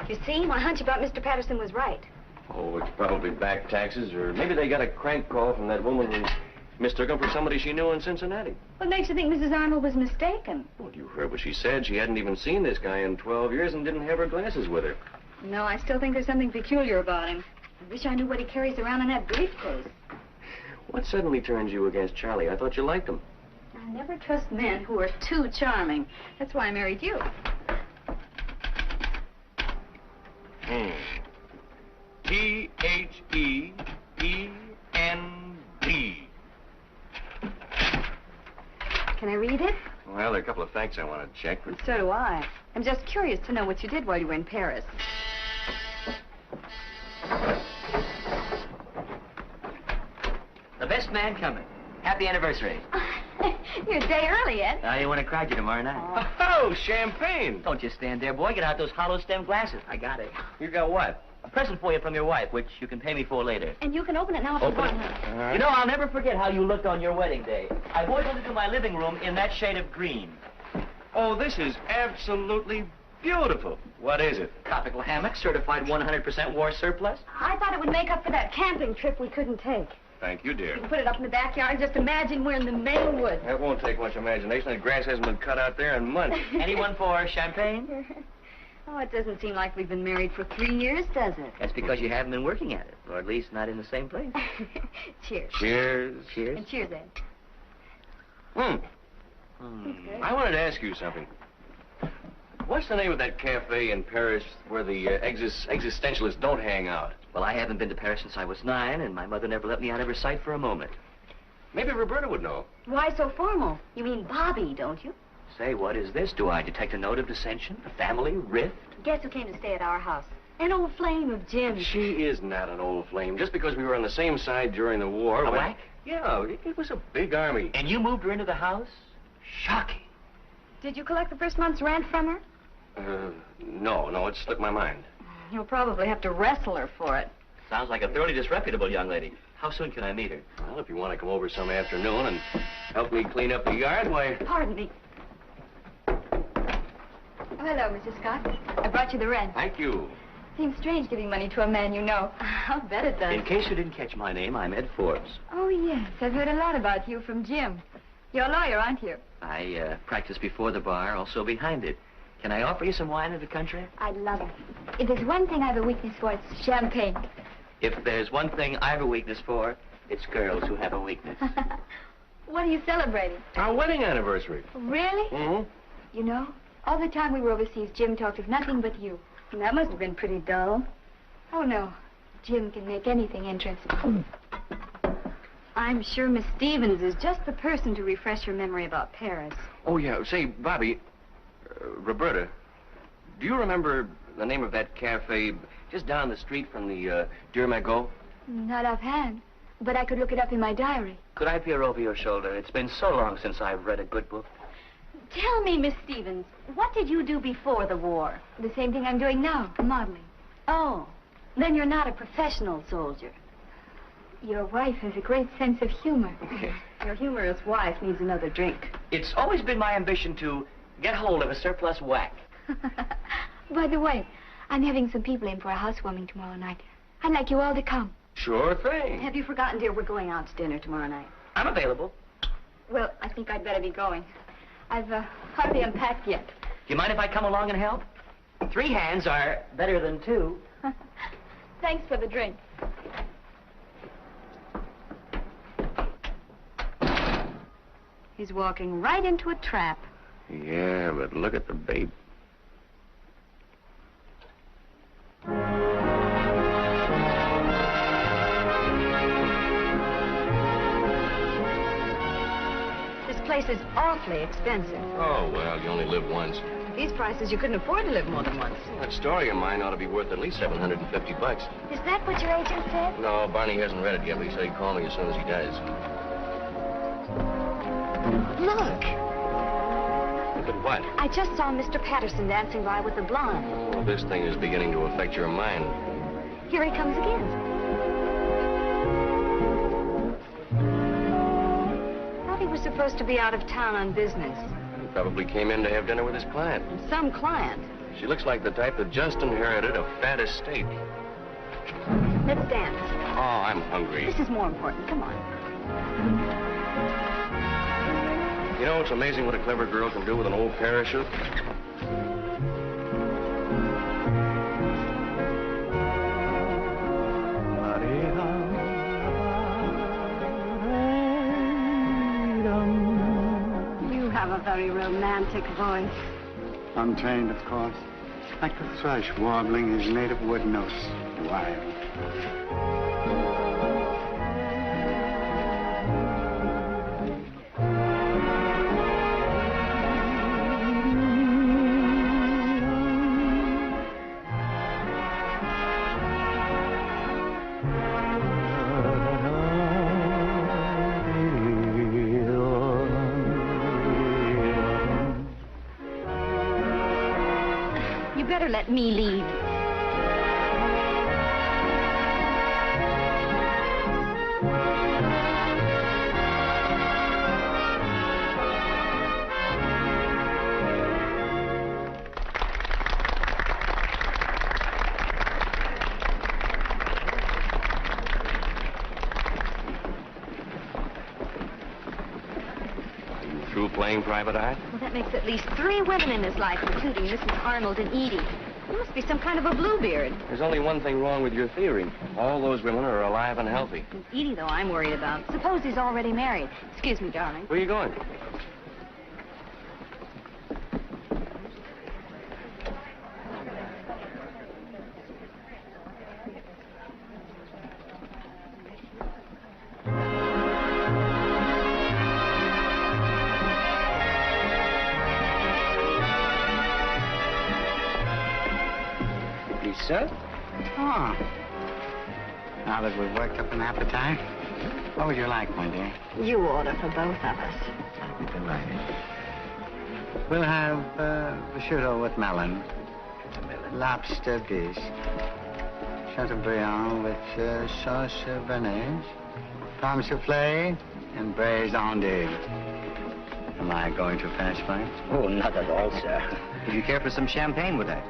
You see, my hunch about Mr. Patterson was right. Oh, it's probably back taxes, or maybe they got a crank call from that woman who mistook him for somebody she knew in Cincinnati. What makes you think Mrs. Arnold was mistaken? Well, you heard what she said. She hadn't even seen this guy in 12 years and didn't have her glasses with her. No, I still think there's something peculiar about him. I wish I knew what he carries around in that briefcase. What suddenly turns you against Charlie? I thought you liked him. I never trust men who are too charming. That's why I married you. T-H-E-E-N-D. Can I read it? Well, there are a couple of facts I want to check. But... So do I. I'm just curious to know what you did while you were in Paris. The best man coming. Happy anniversary. You're a day early, Ed. You want to cry you tomorrow night. Oh, champagne! Don't just stand there, boy. Get out those hollow stem glasses. I got it. You got what? A present for you from your wife, which you can pay me for later. And you can open it now if you want. You know, I'll never forget how you looked on your wedding day. I wore it into my living room in that shade of green. Oh, this is absolutely beautiful. What is it? Tropical hammock, certified 100% war surplus. I thought it would make up for that camping trip we couldn't take. Thank you, dear. You can put it up in the backyard. Just imagine we're in the Maine woods. That won't take much imagination. The grass hasn't been cut out there in months. Anyone for champagne? Oh, it doesn't seem like we've been married for 3 years, does it? That's because you haven't been working at it, or at least not in the same place. Cheers. Cheers. Cheers. And cheers, Ed. I wanted to ask you something. What's the name of that cafe in Paris where the existentialists don't hang out? Well, I haven't been to Paris since I was 9, and my mother never let me out of her sight for a moment. Maybe Roberta would know. Why so formal? You mean Bobby, don't you? Say, what is this? Do I detect a note of dissension? A family rift? Guess who came to stay at our house? An old flame of Jim's. She is not an old flame. Just because we were on the same side during the war... A whack? Yeah, it was a big army. And you moved her into the house? Shocking. Did you collect the first month's rent from her? No, it slipped my mind. You'll probably have to wrestle her for it. Sounds like a thoroughly disreputable young lady. How soon can I meet her? Well, if you want to come over some afternoon and help me clean up the yard, why... Pardon me. Oh, hello, Mrs. Scott. I brought you the rent. Thank you. Seems strange giving money to a man you know. I'll bet it does. In case you didn't catch my name, I'm Ed Forbes. Oh, yes. I've heard a lot about you from Jim. You're a lawyer, aren't you? I practice before the bar, also behind it. Can I offer you some wine of the country? I'd love it. If there's one thing I have a weakness for, it's champagne. If there's one thing I have a weakness for, it's girls who have a weakness. What are you celebrating? Our wedding anniversary. Really? Mm-hmm. You know, all the time we were overseas, Jim talked of nothing but you. And that must have been pretty dull. Oh, no. Jim can make anything interesting. I'm sure Miss Stevens is just the person to refresh your memory about Paris. Oh, yeah. Say, Bobby, Roberta, do you remember the name of that cafe just down the street from the Dear Magot? Not offhand, but I could look it up in my diary. Could I peer over your shoulder? It's been so long since I've read a good book. Tell me, Miss Stevens, what did you do before the war? The same thing I'm doing now, modeling. Oh, then you're not a professional soldier. Your wife has a great sense of humor. Your humorous wife needs another drink. It's always been my ambition to get hold of a surplus whack. By the way, I'm having some people in for a housewarming tomorrow night. I'd like you all to come. Sure thing. Have you forgotten, dear, we're going out to dinner tomorrow night? I'm available. Well, I think I'd better be going. I've hardly unpacked yet. Do you mind if I come along and help? 3 hands are better than 2. Thanks for the drink. He's walking right into a trap. Yeah, but look at the babe. This place is awfully expensive. Oh, well, you only live once. At these prices, you couldn't afford to live more than once. That story of mine ought to be worth at least $750. Is that what your agent said? No, Barney hasn't read it yet, but he said he'd call me as soon as he does. Look. Look at what? I just saw Mr. Patterson dancing by with the blonde. Oh, this thing is beginning to affect your mind. Here he comes again. he was supposed to be out of town on business. He probably came in to have dinner with his client. Some client. She looks like the type that just inherited a fat estate. Let's dance. Oh, I'm hungry. This is more important. Come on. You know, it's amazing what a clever girl can do with an old parachute. You have a very romantic voice. Untrained, of course. Like the thrush warbling his native wood notes. Wild. You better let me lead. Through playing private eye? Well, that makes at least 3 women in his life, including Mrs. Arnold and Edie. You must be some kind of a bluebeard. There's only one thing wrong with your theory. All those women are alive and healthy. Edie, though, I'm worried about. Suppose he's already married. Excuse me, darling. Where are you going? Sir? Oh. Now that we've worked up an appetite, what would you like, my dear? You order for both of us. I'll be delighted. We'll have prosciutto with melon, lobster dish, Chateaubriand with sauce béarnaise, pomme soufflé, and braised endive. Am I going too fast, Frank? Oh, not at all, sir. Would you care for some champagne with that?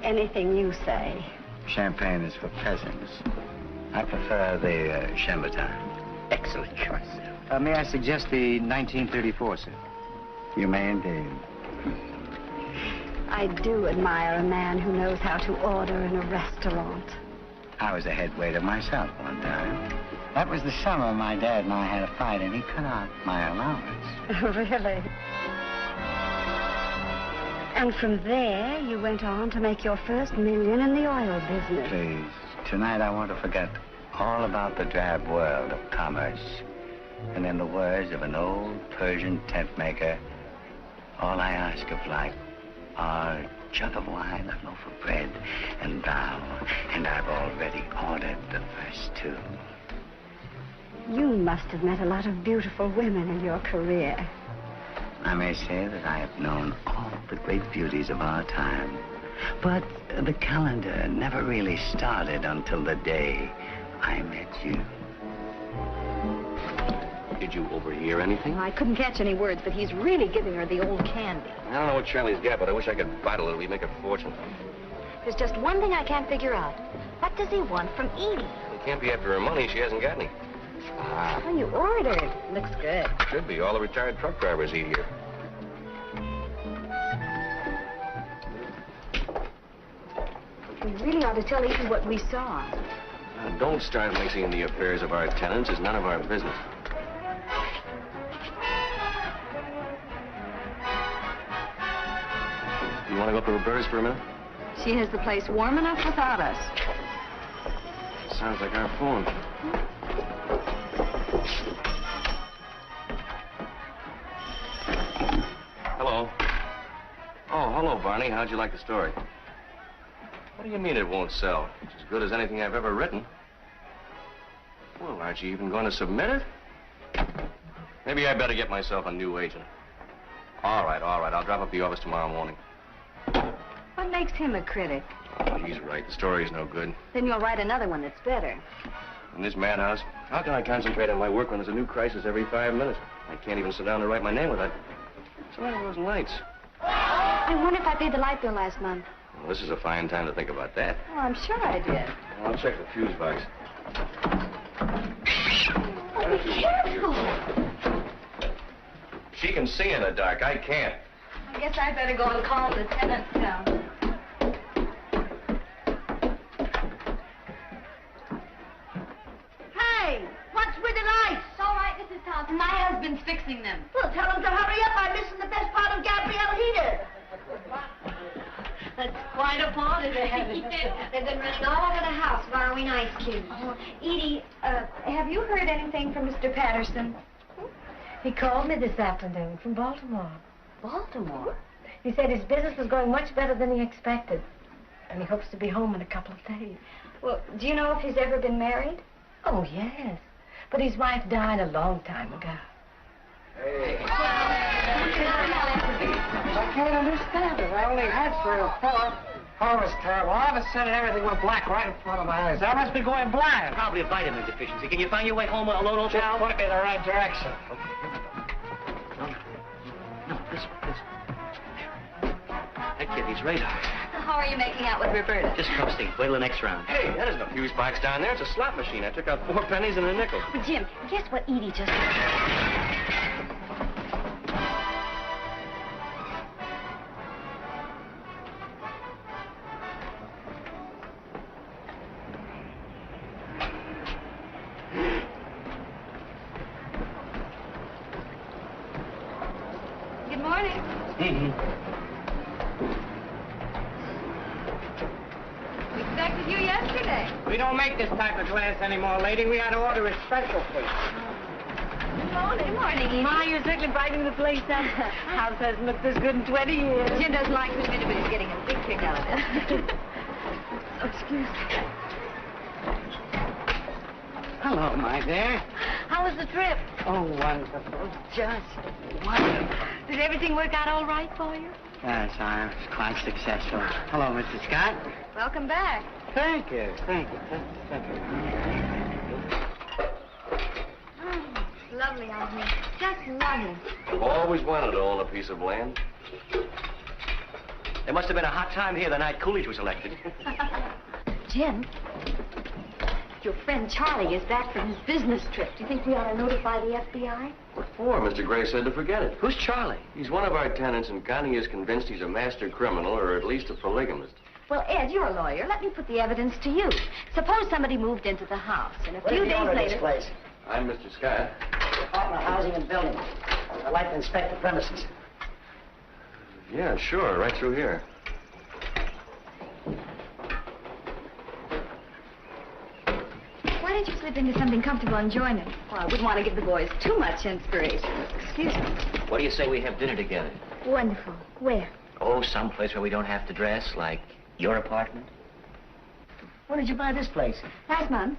Anything you say. Champagne is for peasants. I prefer the Chambertin. Excellent choice, sir. May I suggest the 1934, sir? You may indeed. I do admire a man who knows how to order in a restaurant. I was a head waiter myself one time. That was the summer my dad and I had a fight, and he cut out my allowance. Really? And from there, you went on to make your first million in the oil business. Please, tonight I want to forget all about the drab world of commerce. And in the words of an old Persian tent maker, all I ask of life are a jug of wine, a loaf of bread, and thou. And I've already ordered the first 2. You must have met a lot of beautiful women in your career. I may say that I have known all the great beauties of our time. But the calendar never really started until the day I met you. Did you overhear anything? I couldn't catch any words, but he's really giving her the old candy. I don't know what Charlie's got, but I wish I could bottle it. We'd make a fortune. There's just one thing I can't figure out. What does he want from Edie? He can't be after her money. She hasn't got any. Ah. Well, you ordered. Looks good. Should be. All the retired truck drivers eat here. We really ought to tell Edie what we saw. Don't start mixing in the affairs of our tenants. It's none of our business. You want to go up to Roberta's for a minute? She has the place warm enough without us. Sounds like our phone. Hello. Oh, hello, Barney. How'd you like the story? What do you mean it won't sell? It's as good as anything I've ever written. Well, aren't you even going to submit it? Maybe I better get myself a new agent. All right. I'll drop up the office tomorrow morning. What makes him a critic? Oh, he's right. The story's no good. Then you'll write another one that's better. In this madhouse, how can I concentrate on my work when there's a new crisis every 5 minutes? I can't even sit down and write my name without... What's the matter with those lights? I wonder if I paid the light bill last month. Well, this is a fine time to think about that. Oh, I'm sure I did. I'll check the fuse box. Oh, be careful. She can see in the dark. I can't. I guess I'd better go and call the tenant down. Hey, what's with the lights? It's all right, Mrs. Thompson. My husband's fixing them. Well, tell him to hurry up. I'm missing the best part of Gabrielle Heater. That's quite a party they have. They've been running all over the house borrowing ice cubes. Edie, have you heard anything from Mr. Patterson? He called me this afternoon from Baltimore. Baltimore? He said his business was going much better than he expected. And he hopes to be home in a couple of days. Well, do you know if he's ever been married? Oh, yes. But his wife died a long time ago. Hey. I can't understand it. I only had 3 or 4. Oh, it's terrible. All of a sudden, everything went black right in front of my eyes. I must be going blind. Probably a vitamin deficiency. Can you find your way home alone, old pal? Just point me in the right direction. No, listen. That kid needs radar. How are you making out with Roberta? Just coasting. Wait till the next round. Hey, that isn't a fuse box down there. It's a slot machine. I took out 4 pennies and a nickel. Jim, guess what Edie just did? Good morning. We expected you yesterday. We don't make this type of glass anymore, lady. We had to order a special, please. Good morning. Good morning, Edie. Ma, you're certainly brightening the place up. House hasn't looked this good in 20 years. Jim doesn't like to admit it, but he's getting a big kick out of it. Oh, excuse me. Hello, my dear. How was the trip? Oh, wonderful. Just Wonderful. Did everything work out all right for you? Yes, I was quite successful. Hello, Mr. Scott. Welcome back. Thank you. Thank you. Oh, it's lovely out here. Just lovely. I've always wanted to own a piece of land. There must have been a hot time here the night Coolidge was elected. Jim, your friend Charlie is back from his business trip. Do you think we ought to notify the FBI? What for? Mr. Gray said to forget it. Who's Charlie? He's one of our tenants, and Connie is convinced he's a master criminal, or at least a polygamist. Well, Ed, you're a lawyer. Let me put the evidence to you. Suppose somebody moved into the house, and a few days later... place? I'm Mr. Scott. Department of Housing and Building. I'd like to inspect the premises. Yeah, sure, right through here. Why don't you slip into something comfortable and join us? Well, I wouldn't want to give the boys too much inspiration. Excuse me. What do you say we have dinner together? Wonderful. Where? Oh, someplace where we don't have to dress, like your apartment. When did you buy this place? Last month.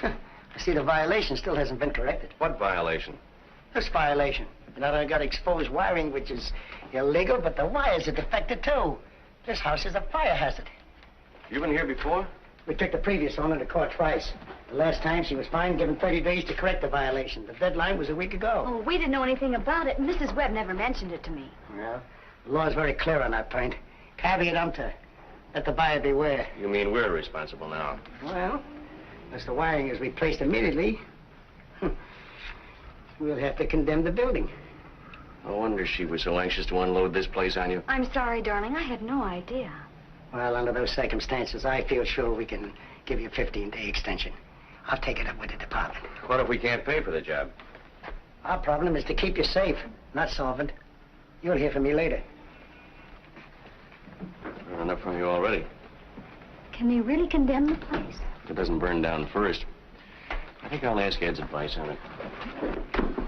I see the violation still hasn't been corrected. What violation? This violation. You know, I got exposed wiring, which is illegal, but the wires are defective, too. This house is a fire hazard. You been here before? We took the previous owner to court twice. The last time she was fined, given 30 days to correct the violation. The deadline was a week ago. Oh, we didn't know anything about it. Mrs. Webb never mentioned it to me. Well, the law's very clear on that point. Caveat emptor. Let the buyer beware. You mean we're responsible now? Well, unless the wiring is replaced immediately, we'll have to condemn the building. No wonder she was so anxious to unload this place on you. I'm sorry, darling. I had no idea. Well, under those circumstances, I feel sure we can give you a 15-day extension. I'll take it up with the department. What if we can't pay for the job? Our problem is to keep you safe, not solvent. You'll hear from me later. I've enough from you already. Can they really condemn the place? If it doesn't burn down first. I think I'll ask Ed's advice on it.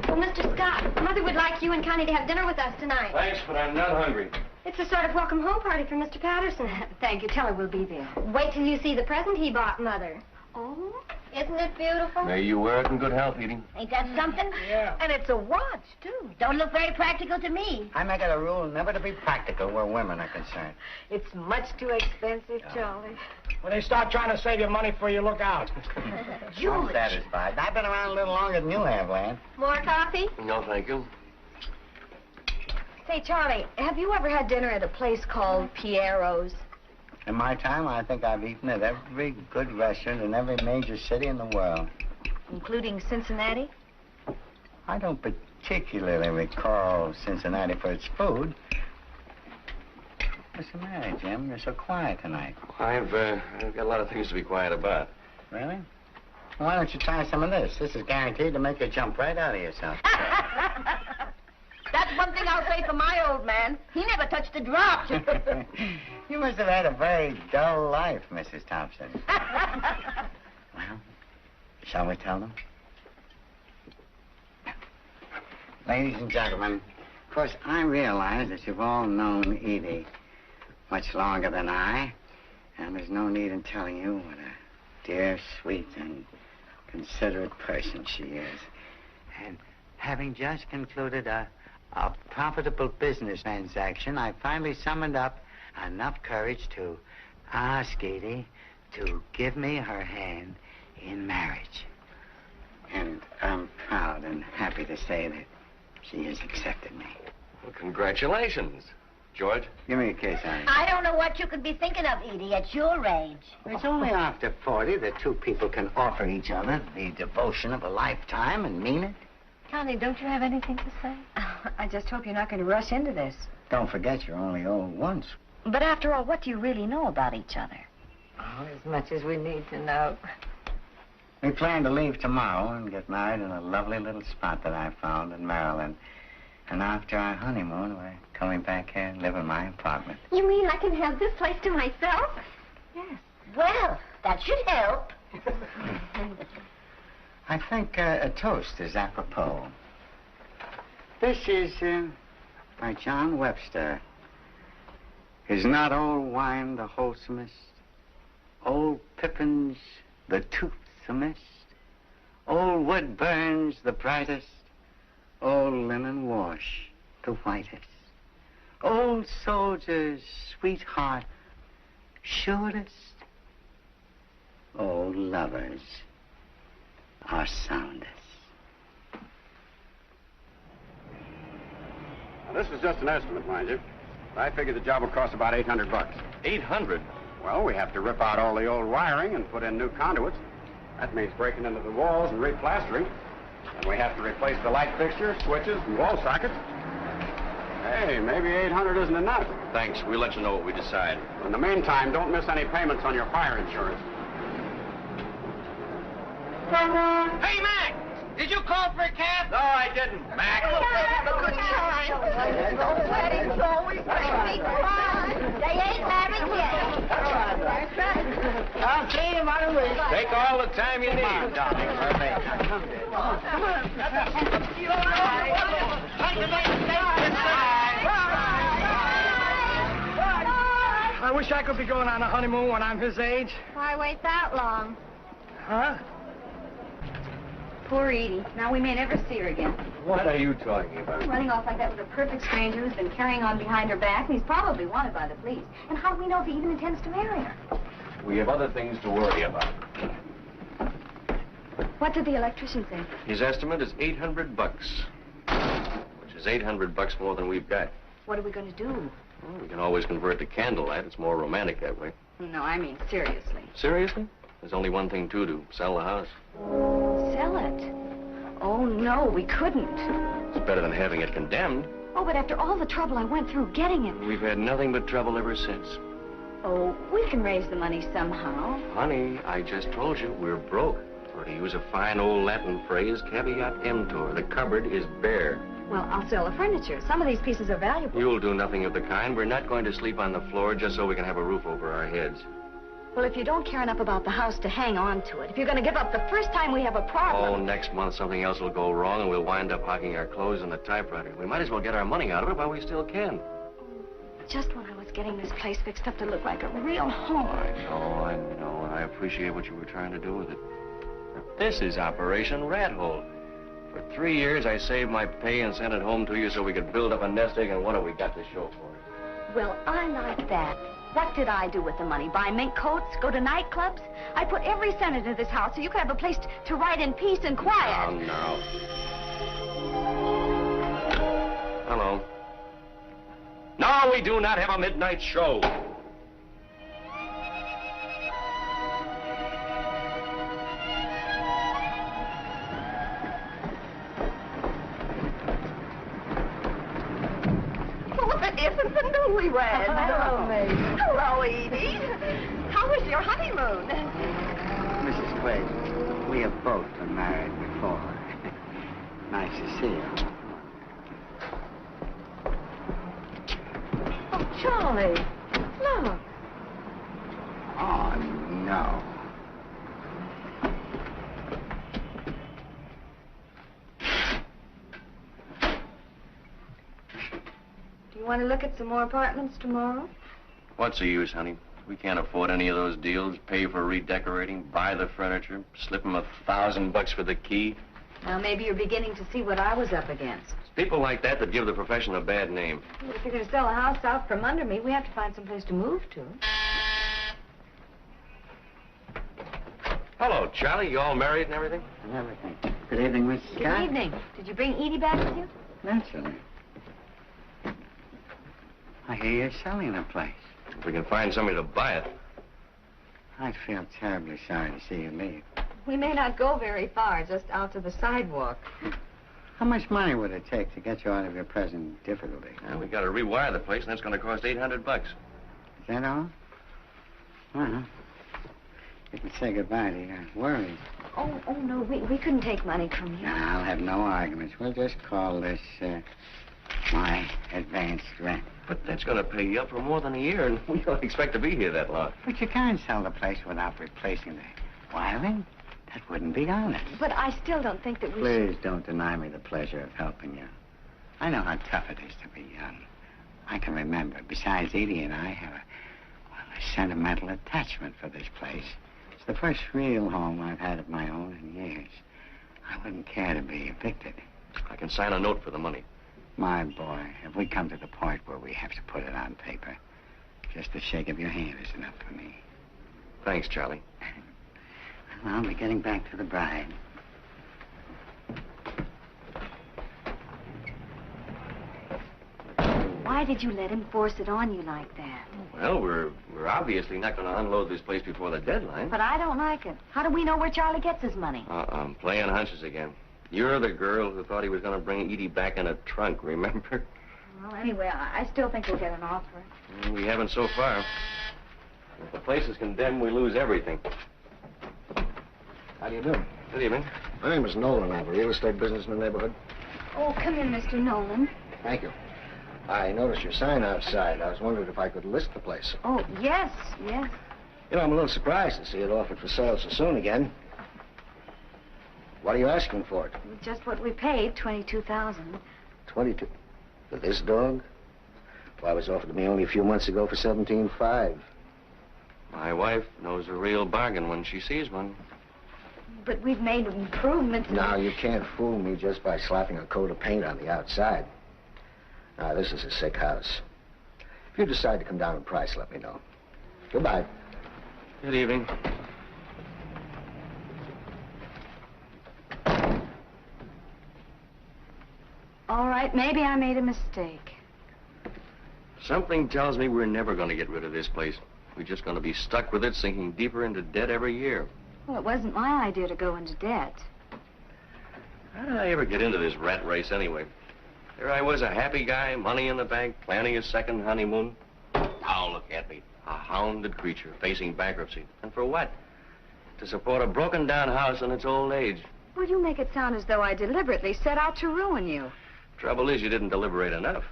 Well, Mr. Scott, Mother would like you and Connie to have dinner with us tonight. Thanks, but I'm not hungry. It's a sort of welcome home party for Mr. Patterson. Thank you. Tell her we'll be there. Wait till you see the present he bought Mother. Oh? Isn't it beautiful? May you wear it in good health, Edie. Ain't that something? Yeah. And it's a watch, too. Don't look very practical to me. I make it a rule never to be practical where women are concerned. It's much too expensive, Charlie. When they start trying to save you money for you, look out. I'm satisfied. I've been around a little longer than you have, Lan. More coffee? No, thank you. Say, Charlie, have you ever had dinner at a place called Piero's? In my time, I think I've eaten at every good restaurant in every major city in the world. Including Cincinnati? I don't particularly recall Cincinnati for its food. What's the matter, Jim? You're so quiet tonight. I've got a lot of things to be quiet about. Really? Well, why don't you try some of this? This is guaranteed to make you jump right out of yourself. That's one thing I'll say for my old man. He never touched a drop. You must have had a very dull life, Mrs. Thompson. Well, shall we tell them? Ladies and gentlemen, of course, I realize that you've all known Edie much longer than I, and there's no need in telling you what a dear, sweet, and considerate person she is. And having just concluded a profitable business transaction, I finally summoned up enough courage to ask Edie to give me her hand in marriage. And I'm proud and happy to say that she has accepted me. Well, congratulations. George? Give me a kiss, honey. I don't know what you could be thinking of, Edie, at your age. It's only after 40 that two people can offer each other the devotion of a lifetime and mean it. Connie, don't you have anything to say? I just hope you're not going to rush into this. Don't forget you're only old once. But after all, what do you really know about each other? Oh, as much as we need to know. We plan to leave tomorrow and get married in a lovely little spot that I found in Maryland. And after our honeymoon, we're coming back here and live in my apartment. You mean I can have this place to myself? Yes. Well, that should help. I think a toast is apropos. This is by John Webster. Is not old wine the wholesomest? Old pippins the toothsomest? Old wood burns the brightest? Old linen wash the whitest? Old soldier's sweetheart surest? Old lovers are soundest. Now, this is just an estimate, mind you. I figure the job will cost about $800. 800? Well, we have to rip out all the old wiring and put in new conduits. That means breaking into the walls and replastering. And we have to replace the light fixtures, switches, and wall sockets. Hey, maybe 800 isn't enough. Thanks. We'll let you know what we decide. In the meantime, don't miss any payments on your fire insurance. Hey, Mac! Did you call for a cab? No, I didn't, Mac. Have a good time. Those weddings always make me cry. They ain't married yet. That's right. I'll see you right away. Take all the time you need. Come on, darling. Come on. I wish I could be going on a honeymoon when I'm his age. Why wait that long? Huh? Poor Edie. Now we may never see her again. What are you talking about? Running off like that with a perfect stranger who's been carrying on behind her back, and he's probably wanted by the police. And how do we know if he even intends to marry her? We have other things to worry about. What did the electrician say? His estimate is $800, which is $800 more than we've got. What are we going to do? Well, we can always convert to candlelight. It's more romantic that way. No, I mean seriously. Seriously? There's only one thing to do. Sell the house. Sell it? Oh, no, we couldn't. It's better than having it condemned. Oh, but after all the trouble I went through getting it... We've had nothing but trouble ever since. Oh, we can raise the money somehow. Honey, I just told you, we're broke. Or to use a fine old Latin phrase, caveat emptor. The cupboard is bare. Well, I'll sell the furniture. Some of these pieces are valuable. You'll do nothing of the kind. We're not going to sleep on the floor just so we can have a roof over our heads. Well, if you don't care enough about the house to hang on to it, if you're going to give up the first time we have a problem... Oh, next month something else will go wrong and we'll wind up hocking our clothes on the typewriter. We might as well get our money out of it while we still can. Just when I was getting this place fixed up to look like a real home. I know, and I appreciate what you were trying to do with it. This is Operation Rat Hole. For 3 years, I saved my pay and sent it home to you so we could build up a nest egg, and what have we got to show for it? Well, I like that. What did I do with the money? Buy mink coats? Go to nightclubs? I put every cent into this house so you could have a place to write in peace and quiet. Oh, no. Hello. No, we do not have a midnight show. Isn't the newlywed? Hello, Mabel. Hello, Edie. How was your honeymoon? Mrs. Quaid, we have both been married before. Nice to see you. Oh, Charlie, look. Oh, no. You want to look at some more apartments tomorrow? What's the use, honey? We can't afford any of those deals. Pay for redecorating, buy the furniture, slip them $1,000 for the key. Now, maybe you're beginning to see what I was up against. It's people like that that give the profession a bad name. Well, if you're going to sell a house out from under me, we have to find some place to move to. Hello, Charlie. You all married and everything? And everything. Good evening, Mrs. Scott. Good evening. Did you bring Edie back with you? Naturally. I hear you're selling the place. If we can find somebody to buy it. I feel terribly sorry to see you leave. We may not go very far, just out to the sidewalk. How much money would it take to get you out of your present difficulty? Well, we got to rewire the place, and that's going to cost $800. Is that all? Well, you can say goodbye to your worries. Oh, no, we couldn't take money from you. No, I'll have no arguments. We'll just call this, my advanced rent. But that's going to pay you up for more than a year, and we don't expect to be here that long. But you can't sell the place without replacing the wiring. That wouldn't be honest. But I still don't think that we Please don't deny me the pleasure of helping you. I know how tough it is to be young. I can remember. Besides, Edie and I have a sentimental attachment for this place. It's the first real home I've had of my own in years. I wouldn't care to be evicted. I can sign a note for the money. My boy, if we come to the point where we have to put it on paper, just the shake of your hand is enough for me. Thanks, Charlie. Well, I'll be getting back to the bride. Why did you let him force it on you like that? Well, we're obviously not going to unload this place before the deadline. But I don't like it. How do we know where Charlie gets his money? I'm playing hunches again. You're the girl who thought he was going to bring Edie back in a trunk, remember? Well, anyway, I still think we'll get an offer. We haven't so far. If the place is condemned, we lose everything. How do you do? Good evening. My name is Nolan. I have a real estate business in the neighborhood. Oh, come in, Mr. Nolan. Thank you. I noticed your sign outside. I was wondering if I could list the place. Oh, yes. You know, I'm a little surprised to see it offered for sale so soon again. What are you asking for it? Just what we paid, $22,000. 22. For this dog? Well, it was offered to me only a few months ago for $17,500. My wife knows a real bargain when she sees one. But we've made improvements. Now, you can't fool me just by slapping a coat of paint on the outside. Now, this is a sick house. If you decide to come down in price, let me know. Goodbye. Good evening. All right, maybe I made a mistake. Something tells me we're never going to get rid of this place. We're just going to be stuck with it, sinking deeper into debt every year. Well, it wasn't my idea to go into debt. How did I ever get into this rat race anyway? There I was, a happy guy, money in the bank, planning a second honeymoon. Now look at me, a hounded creature facing bankruptcy. And for what? To support a broken-down house in its old age. Well, you make it sound as though I deliberately set out to ruin you. Trouble is, you didn't deliberate enough.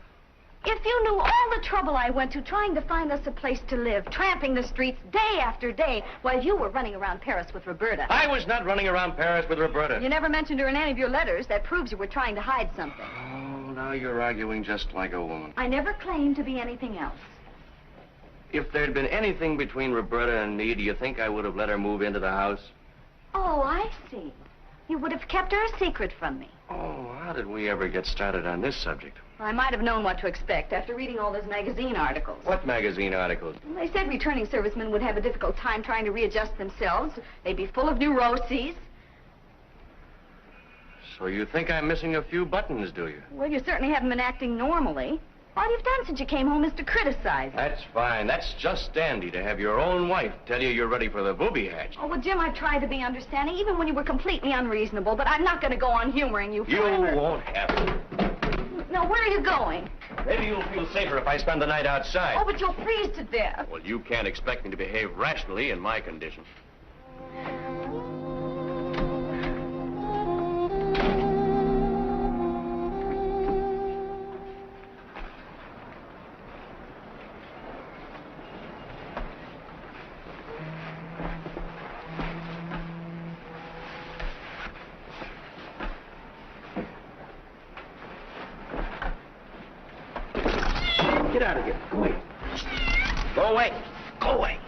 If you knew all the trouble I went to trying to find us a place to live, tramping the streets day after day, while you were running around Paris with Roberta. I was not running around Paris with Roberta. You never mentioned her in any of your letters. That proves you were trying to hide something. Oh, now you're arguing just like a woman. I never claimed to be anything else. If there'd been anything between Roberta and me, do you think I would have let her move into the house? Oh, I see. You would have kept her a secret from me. Oh, how did we ever get started on this subject? I might have known what to expect after reading all those magazine articles. What magazine articles? They said returning servicemen would have a difficult time trying to readjust themselves. They'd be full of neuroses. So you think I'm missing a few buttons, do you? Well, you certainly haven't been acting normally. All you've done since you came home is to criticize. That's fine. That's just dandy to have your own wife tell you you're ready for the booby hatch. Oh, well, Jim, I tried to be understanding, even when you were completely unreasonable, but I'm not going to go on humoring you forever. You won't have to. No, where are you going? Maybe you'll feel safer if I spend the night outside. Oh, but you'll freeze to death. Well, you can't expect me to behave rationally in my condition. Get out of here. Go away. Go away. Go away.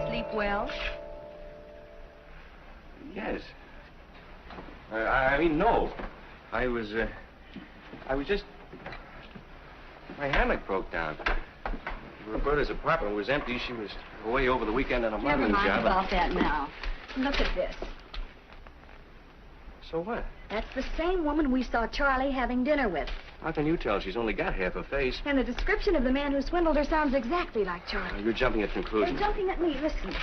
Sleep well? Yes. I mean, no. I was just... My hammock broke down. Roberta's apartment was empty. She was away over the weekend on a Never modeling mind job. about that now. Look at this. So what? That's the same woman we saw Charlie having dinner with. How can you tell? She's only got half a face. And the description of the man who swindled her sounds exactly like Charlie. You're jumping at conclusions. They're jumping at me. Listen.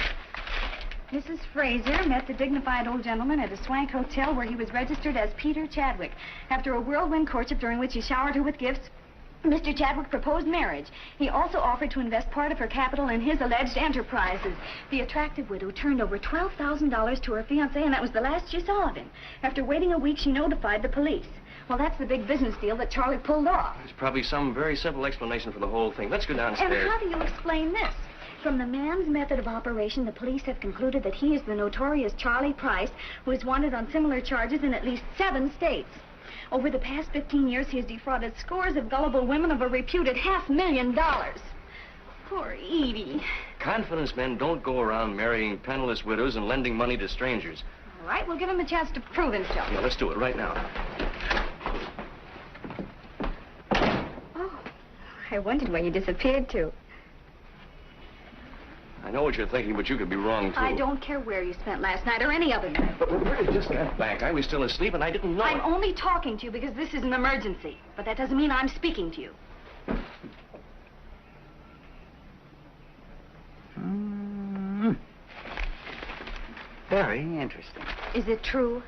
Mrs. Fraser met the dignified old gentleman at a swank hotel where he was registered as Peter Chadwick. After a whirlwind courtship during which he showered her with gifts, Mr. Chadwick proposed marriage. He also offered to invest part of her capital in his alleged enterprises. The attractive widow turned over $12,000 to her fiancé, and that was the last she saw of him. After waiting a week, she notified the police. Well, that's the big business deal that Charlie pulled off. There's probably some very simple explanation for the whole thing. Let's go downstairs. And how do you explain this? From the man's method of operation, the police have concluded that he is the notorious Charlie Price, who is wanted on similar charges in at least 7 states. Over the past 15 years, he has defrauded scores of gullible women of a reputed $500,000. Poor Edie. Confidence men don't go around marrying penniless widows and lending money to strangers. All right, we'll give him a chance to prove himself. Yeah, let's do it right now. Oh, I wondered where you disappeared to. I know what you're thinking, but you could be wrong, too. I don't care where you spent last night or any other night. But Roberta just got back. I was still asleep, and I didn't know. I'm only talking to you because this is an emergency. But that doesn't mean I'm speaking to you. Very interesting. Is it true?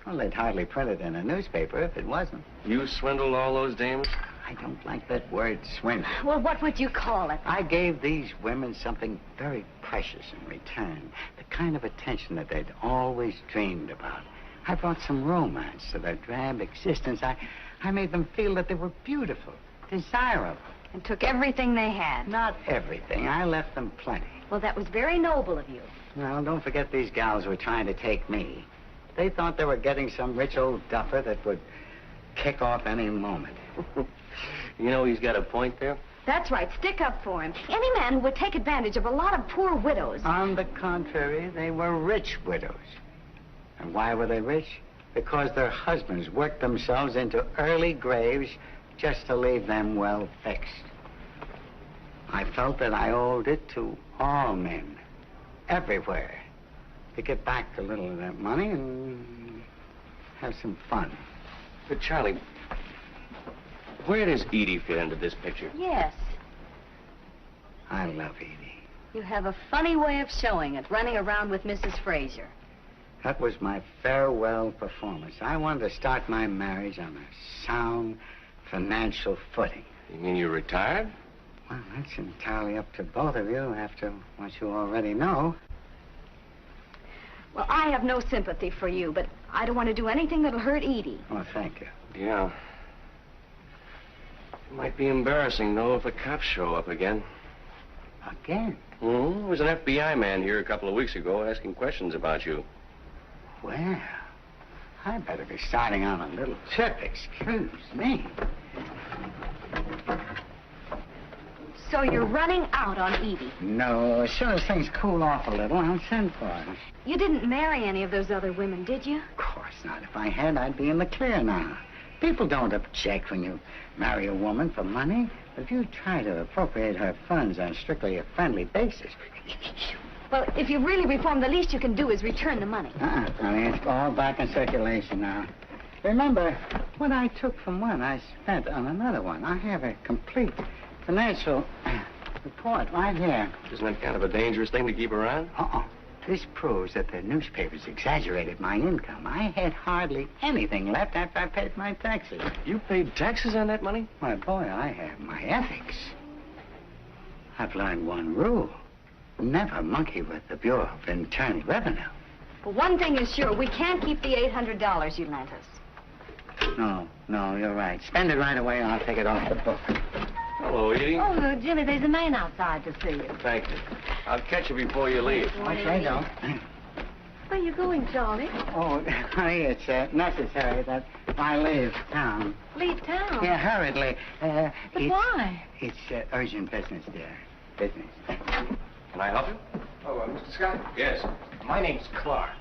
Well, they'd hardly print it in a newspaper if it wasn't. You swindled all those dames? I don't like that word, swindle. Well, what would you call it? I gave these women something very precious in return. The kind of attention that they'd always dreamed about. I brought some romance to their drab existence. I made them feel that they were beautiful, desirable. And took everything they had. Not everything. I left them plenty. Well, that was very noble of you. Well, don't forget these gals were trying to take me. They thought they were getting some rich old duffer that would kick off any moment. You know he's got a point there? That's right. Stick up for him. Any man who would take advantage of a lot of poor widows. On the contrary, they were rich widows. And why were they rich? Because their husbands worked themselves into early graves just to leave them well fixed. I felt that I owed it to all men, everywhere, to get back a little of that money and have some fun. But, Charlie, where does Edie fit into this picture? Yes. I love Edie. You have a funny way of showing it, running around with Mrs. Fraser. That was my farewell performance. I wanted to start my marriage on a sound financial footing. You mean you're retired? Well, that's entirely up to both of you after what you already know. Well, I have no sympathy for you, but I don't want to do anything that'll hurt Edie. Oh, thank you. Yeah. It might be embarrassing, though, if the cops show up again. Again? There was an FBI man here a couple of weeks ago asking questions about you. Well, I better be starting on a little trip. Excuse me. So you're running out on Edie? No, as soon as things cool off a little, I'll send for her. You didn't marry any of those other women, did you? Of course not. If I had, I'd be in the clear now. People don't object when you marry a woman for money. But if you try to appropriate her funds on strictly a friendly basis... Well, if you really reform, the least you can do is return the money. Honey, it's all back in circulation now. Remember, what I took from one, I spent on another one. I have a complete financial report right here. Isn't that kind of a dangerous thing to keep around? This proves that the newspapers exaggerated my income. I had hardly anything left after I paid my taxes. You paid taxes on that money? My boy, I have my ethics. I've learned one rule. Never monkey with the Bureau of Internal Revenue. But one thing is sure, we can't keep the $800 you lent us. No, you're right. Spend it right away and I'll take it off the book. Hello, Edie. Oh, Jimmy, there's a man outside to see you. Thank you. I'll catch you before you leave. Okay, don't. Where are you going, Charlie? Oh, honey, it's necessary that I leave town. Leave town? Yeah, hurriedly. But why? It's urgent business, dear. Business. Can I help you? Oh, Mr. Scott? Yes. My name's Clark.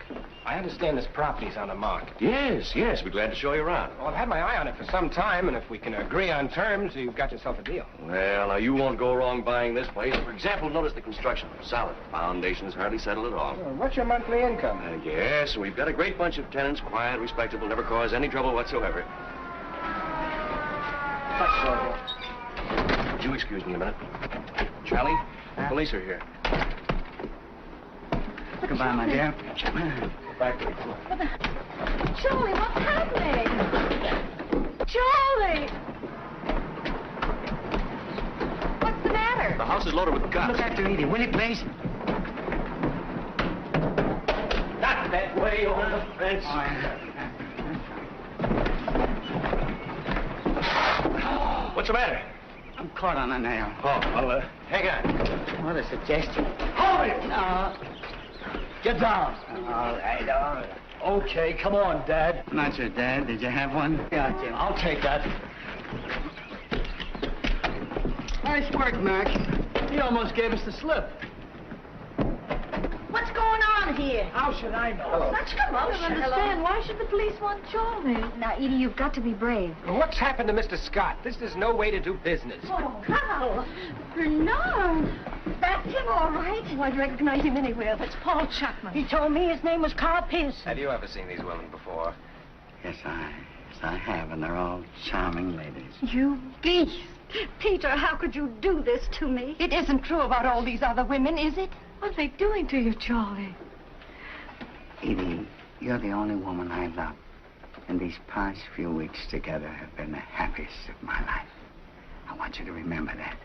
I understand this property's on the market. Yes. We're glad to show you around. Well, I've had my eye on it for some time, and if we can agree on terms, you've got yourself a deal. Well, now, you won't go wrong buying this place. For example, notice the construction. Solid. Foundation's hardly settled at all. Well, what's your monthly income? Yes, we've got a great bunch of tenants, quiet, respectable, never cause any trouble whatsoever. Would you excuse me a minute? Charlie, the police are here. Goodbye, my dear. Back. Charlie, what's happening? Charlie! What's the matter? The house is loaded with cops. Look after Edie, will you, please? Not that way, on the fence. What's the matter? I'm caught on a nail. Oh, well, hang on. What a suggestion. Hold it! No. Get down. All right. Okay, come on, Dad. I'm not your dad. Did you have one? Yeah, Jim. I'll take that. Nice work, Max. He almost gave us the slip. What's going on here? How should I know? Such commotion. I don't understand. Why should the police want Charlie? Now, Edie, you've got to be brave. What's happened to Mr. Scott? This is no way to do business. Oh, Carl! Bernard! That's him, all right. Oh, I'd recognize him anywhere. That's Paul Chapman. He told me his name was Carl Pearson. Have you ever seen these women before? Yes, I have, and they're all charming ladies. You beast! Peter, how could you do this to me? It isn't true about all these other women, is it? What are they doing to you, Charlie? Edie, you're the only woman I love. And these past few weeks together have been the happiest of my life. I want you to remember that.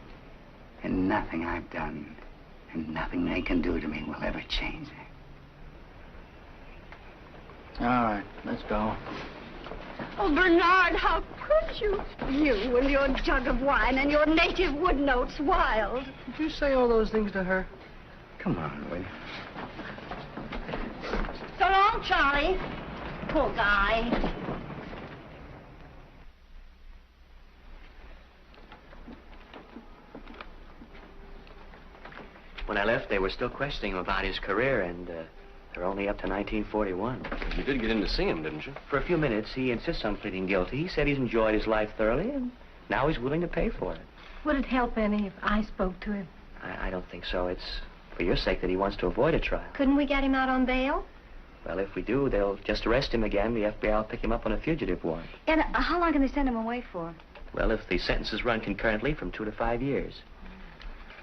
And nothing I've done and nothing they can do to me will ever change that. All right, let's go. Oh, Bernard, how could you? You and your jug of wine and your native wood notes wild. Did you say all those things to her? Come on, will you? So long, Charlie. Poor guy. When I left, they were still questioning him about his career, and they're only up to 1941. You did get in to see him, didn't you? For a few minutes, he insists on pleading guilty. He said he's enjoyed his life thoroughly, and now he's willing to pay for it. Would it help any if I spoke to him? I don't think so. It's for your sake that he wants to avoid a trial. Couldn't we get him out on bail? Well, if we do, they'll just arrest him again. The FBI will pick him up on a fugitive warrant. And how long can they send him away for? Well, if the sentences run concurrently, from 2 to 5 years.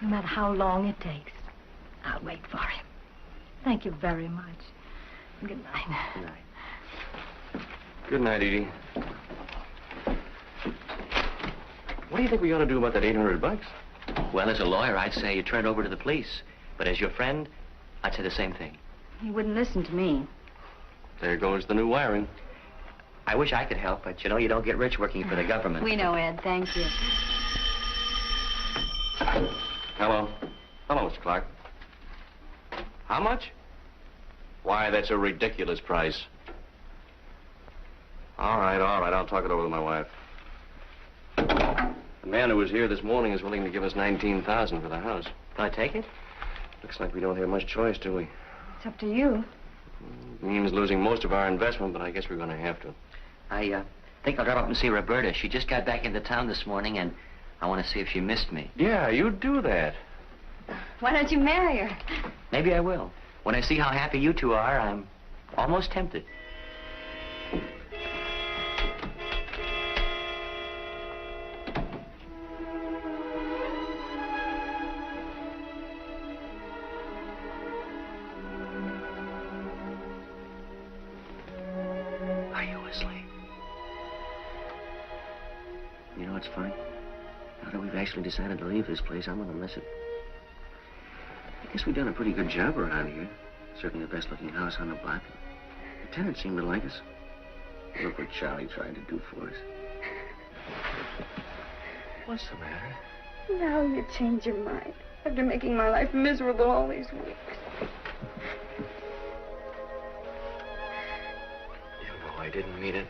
No matter how long it takes, I'll wait for him. Thank you very much. Good night. Good night. Good night, Edie. What do you think we ought to do about that $800? Well, as a lawyer, I'd say you turn it over to the police. But as your friend, I'd say the same thing. He wouldn't listen to me. There goes the new wiring. I wish I could help, but you know, you don't get rich working for the government. We know, Ed. Thank you. Hello. Hello, Mr. Clark. How much? Why, that's a ridiculous price. All right. I'll talk it over with my wife. The man who was here this morning is willing to give us $19,000 for the house. Can I take it? Looks like we don't have much choice, do we? It's up to you. It means losing most of our investment, but I guess we're going to have to. I think I'll drive up and see Roberta. She just got back into town this morning, and I want to see if she missed me. Yeah, you do that. Why don't you marry her? Maybe I will. When I see how happy you two are, I'm almost tempted. Are you asleep? You know, it's funny. Now that we've actually decided to leave this place, I'm going to miss it. I guess we've done a pretty good job around here. Certainly the best-looking house on the block. The tenants seem to like us. Look what Charlie tried to do for us. What's the matter? Now you change your mind after making my life miserable all these weeks. You know I didn't mean it.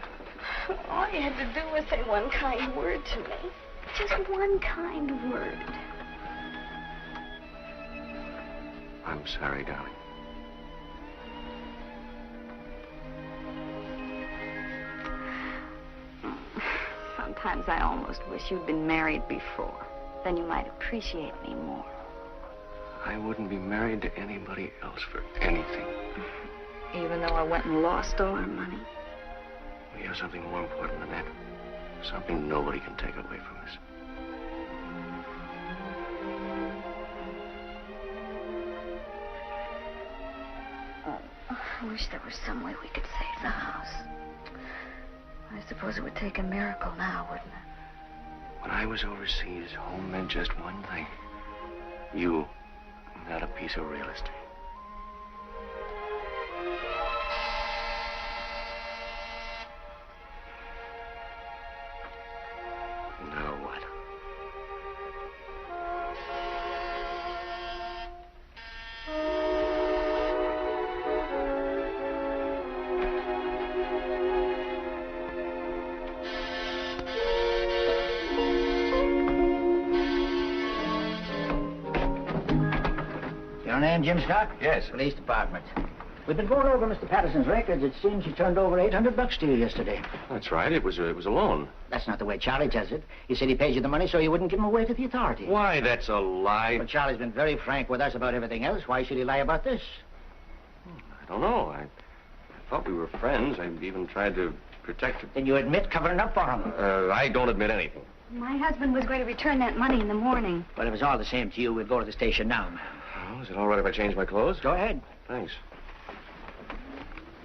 All you had to do was say one kind word to me. Just one kind word. I'm sorry, darling. Sometimes I almost wish you'd been married before. Then you might appreciate me more. I wouldn't be married to anybody else for anything. Even though I went and lost all our money. We have something more important than that. Something nobody can take away from us. I wish there was some way we could save the house. I suppose it would take a miracle now, wouldn't it? When I was overseas, home meant just one thing. You, not a piece of real estate. Now what? Your name, Jim Scott? Yes. Police Department. We've been going over Mr. Patterson's records. It seems he turned over $800 to you yesterday. That's right. It was a loan. That's not the way Charlie tells it. He said he paid you the money so you wouldn't give him away to the authorities. Why, that's a lie. But Charlie's been very frank with us about everything else. Why should he lie about this? I don't know. I thought we were friends. I even tried to protect him. Then you admit covering up for him. I don't admit anything. My husband was going to return that money in the morning. But if it's all the same to you, we'll go to the station now, ma'am. Oh, is it all right if I change my clothes? Go ahead. Thanks.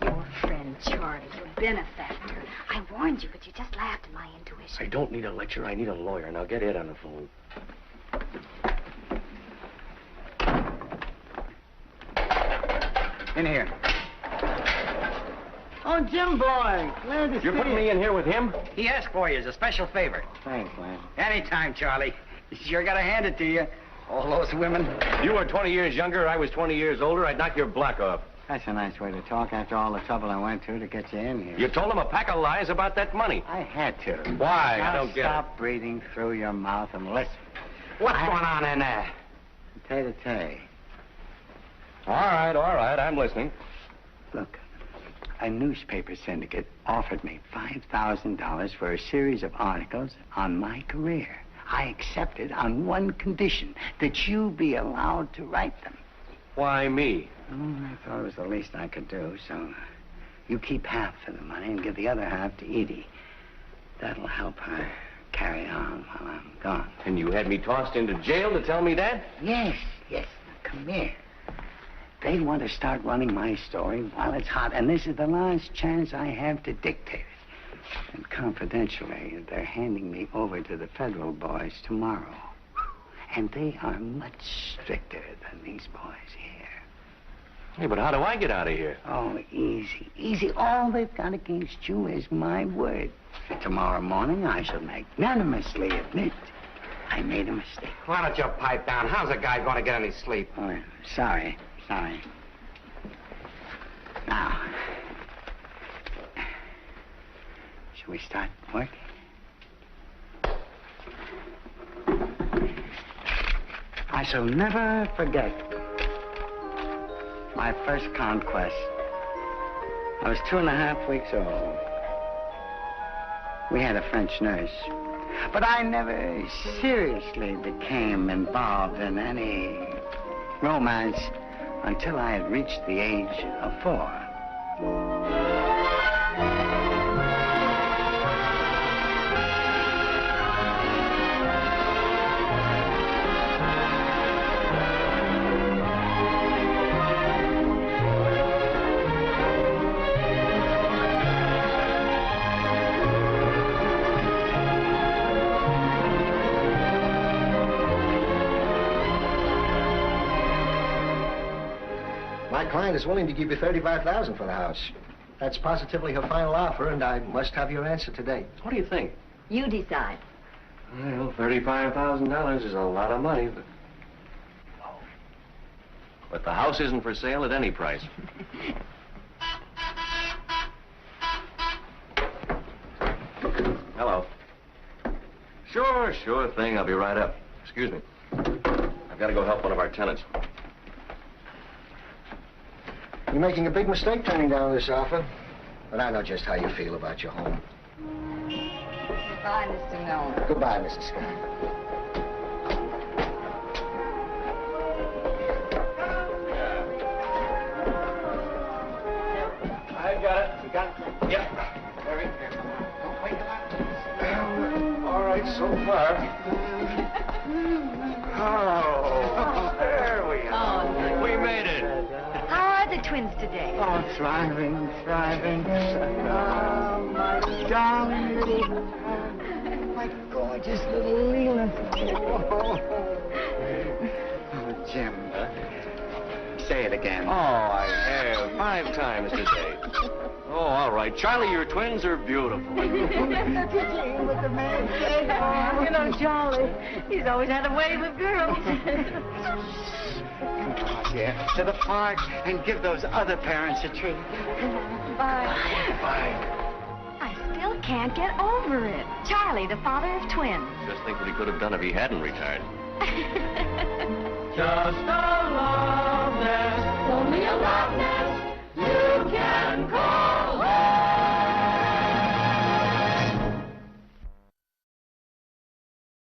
Your friend Charlie, your benefactor. I warned you, but you just laughed at my intuition. I don't need a lecture. I need a lawyer. Now get Ed on the phone. In here. Oh, Jim boy. Glad to see you. You're putting me in here with him? He asked for you as a special favor. Thanks, man. Anytime, Charlie. You sure gotta hand it to you. All those women. You were 20 years younger. I was 20 years older. I'd knock your block off. That's a nice way to talk after all the trouble I went to get you in here. You told him a pack of lies about that money. I had to. Why? Now I don't get stop breathing through your mouth and listen. What's going on in there? Tay-to-tay. All right. I'm listening. Look, a newspaper syndicate offered me $5,000 for a series of articles on my career. I accepted on one condition, that you be allowed to write them. Why me? Oh, I thought it was the least I could do, so you keep half of the money and give the other half to Edie. That'll help her carry on while I'm gone. And you had me tossed into jail to tell me that? Yes. Now, come here. They want to start running my story while it's hot, and this is the last chance I have to dictate it. And confidentially, they're handing me over to the federal boys tomorrow. And they are much stricter than these boys here. Hey, but how do I get out of here? Oh, easy. All they've got against you is my word. Tomorrow morning, I shall magnanimously admit I made a mistake. Why don't you pipe down? How's a guy going to get any sleep? Oh, sorry. Now, shall we start work? I shall never forget my first conquest. I was 2.5 weeks old. We had a French nurse. But I never seriously became involved in any romance until I had reached the age of 4. My client is willing to give you $35,000 for the house. That's positively her final offer, and I must have your answer today. What do you think? You decide. Well, $35,000 is a lot of money, but the house isn't for sale at any price. Hello. Sure thing. I'll be right up. Excuse me. I've got to go help one of our tenants. You're making a big mistake turning down this offer, but I know just how you feel about your home. Goodbye, Mr. Newman. Goodbye, Mrs. Scott. I got it. You got it? Yep. Very careful. Don't wake him up. so far. Oh, there we are. Oh, We made it. how are the twins today? Oh, thriving, thriving. Oh, my darling little... My gorgeous little Leland. Oh, Jim. Say it again. Oh, I have 5 times today. Oh, all right. Charlie, your twins are beautiful. You know, Charlie, he's always had a way with girls. Come on, dear, to the park and give those other parents a treat. Bye. Bye. I still can't get over it. Charlie, the father of twins. Just think what he could have done if he hadn't retired. Just a love nest, only a love nest.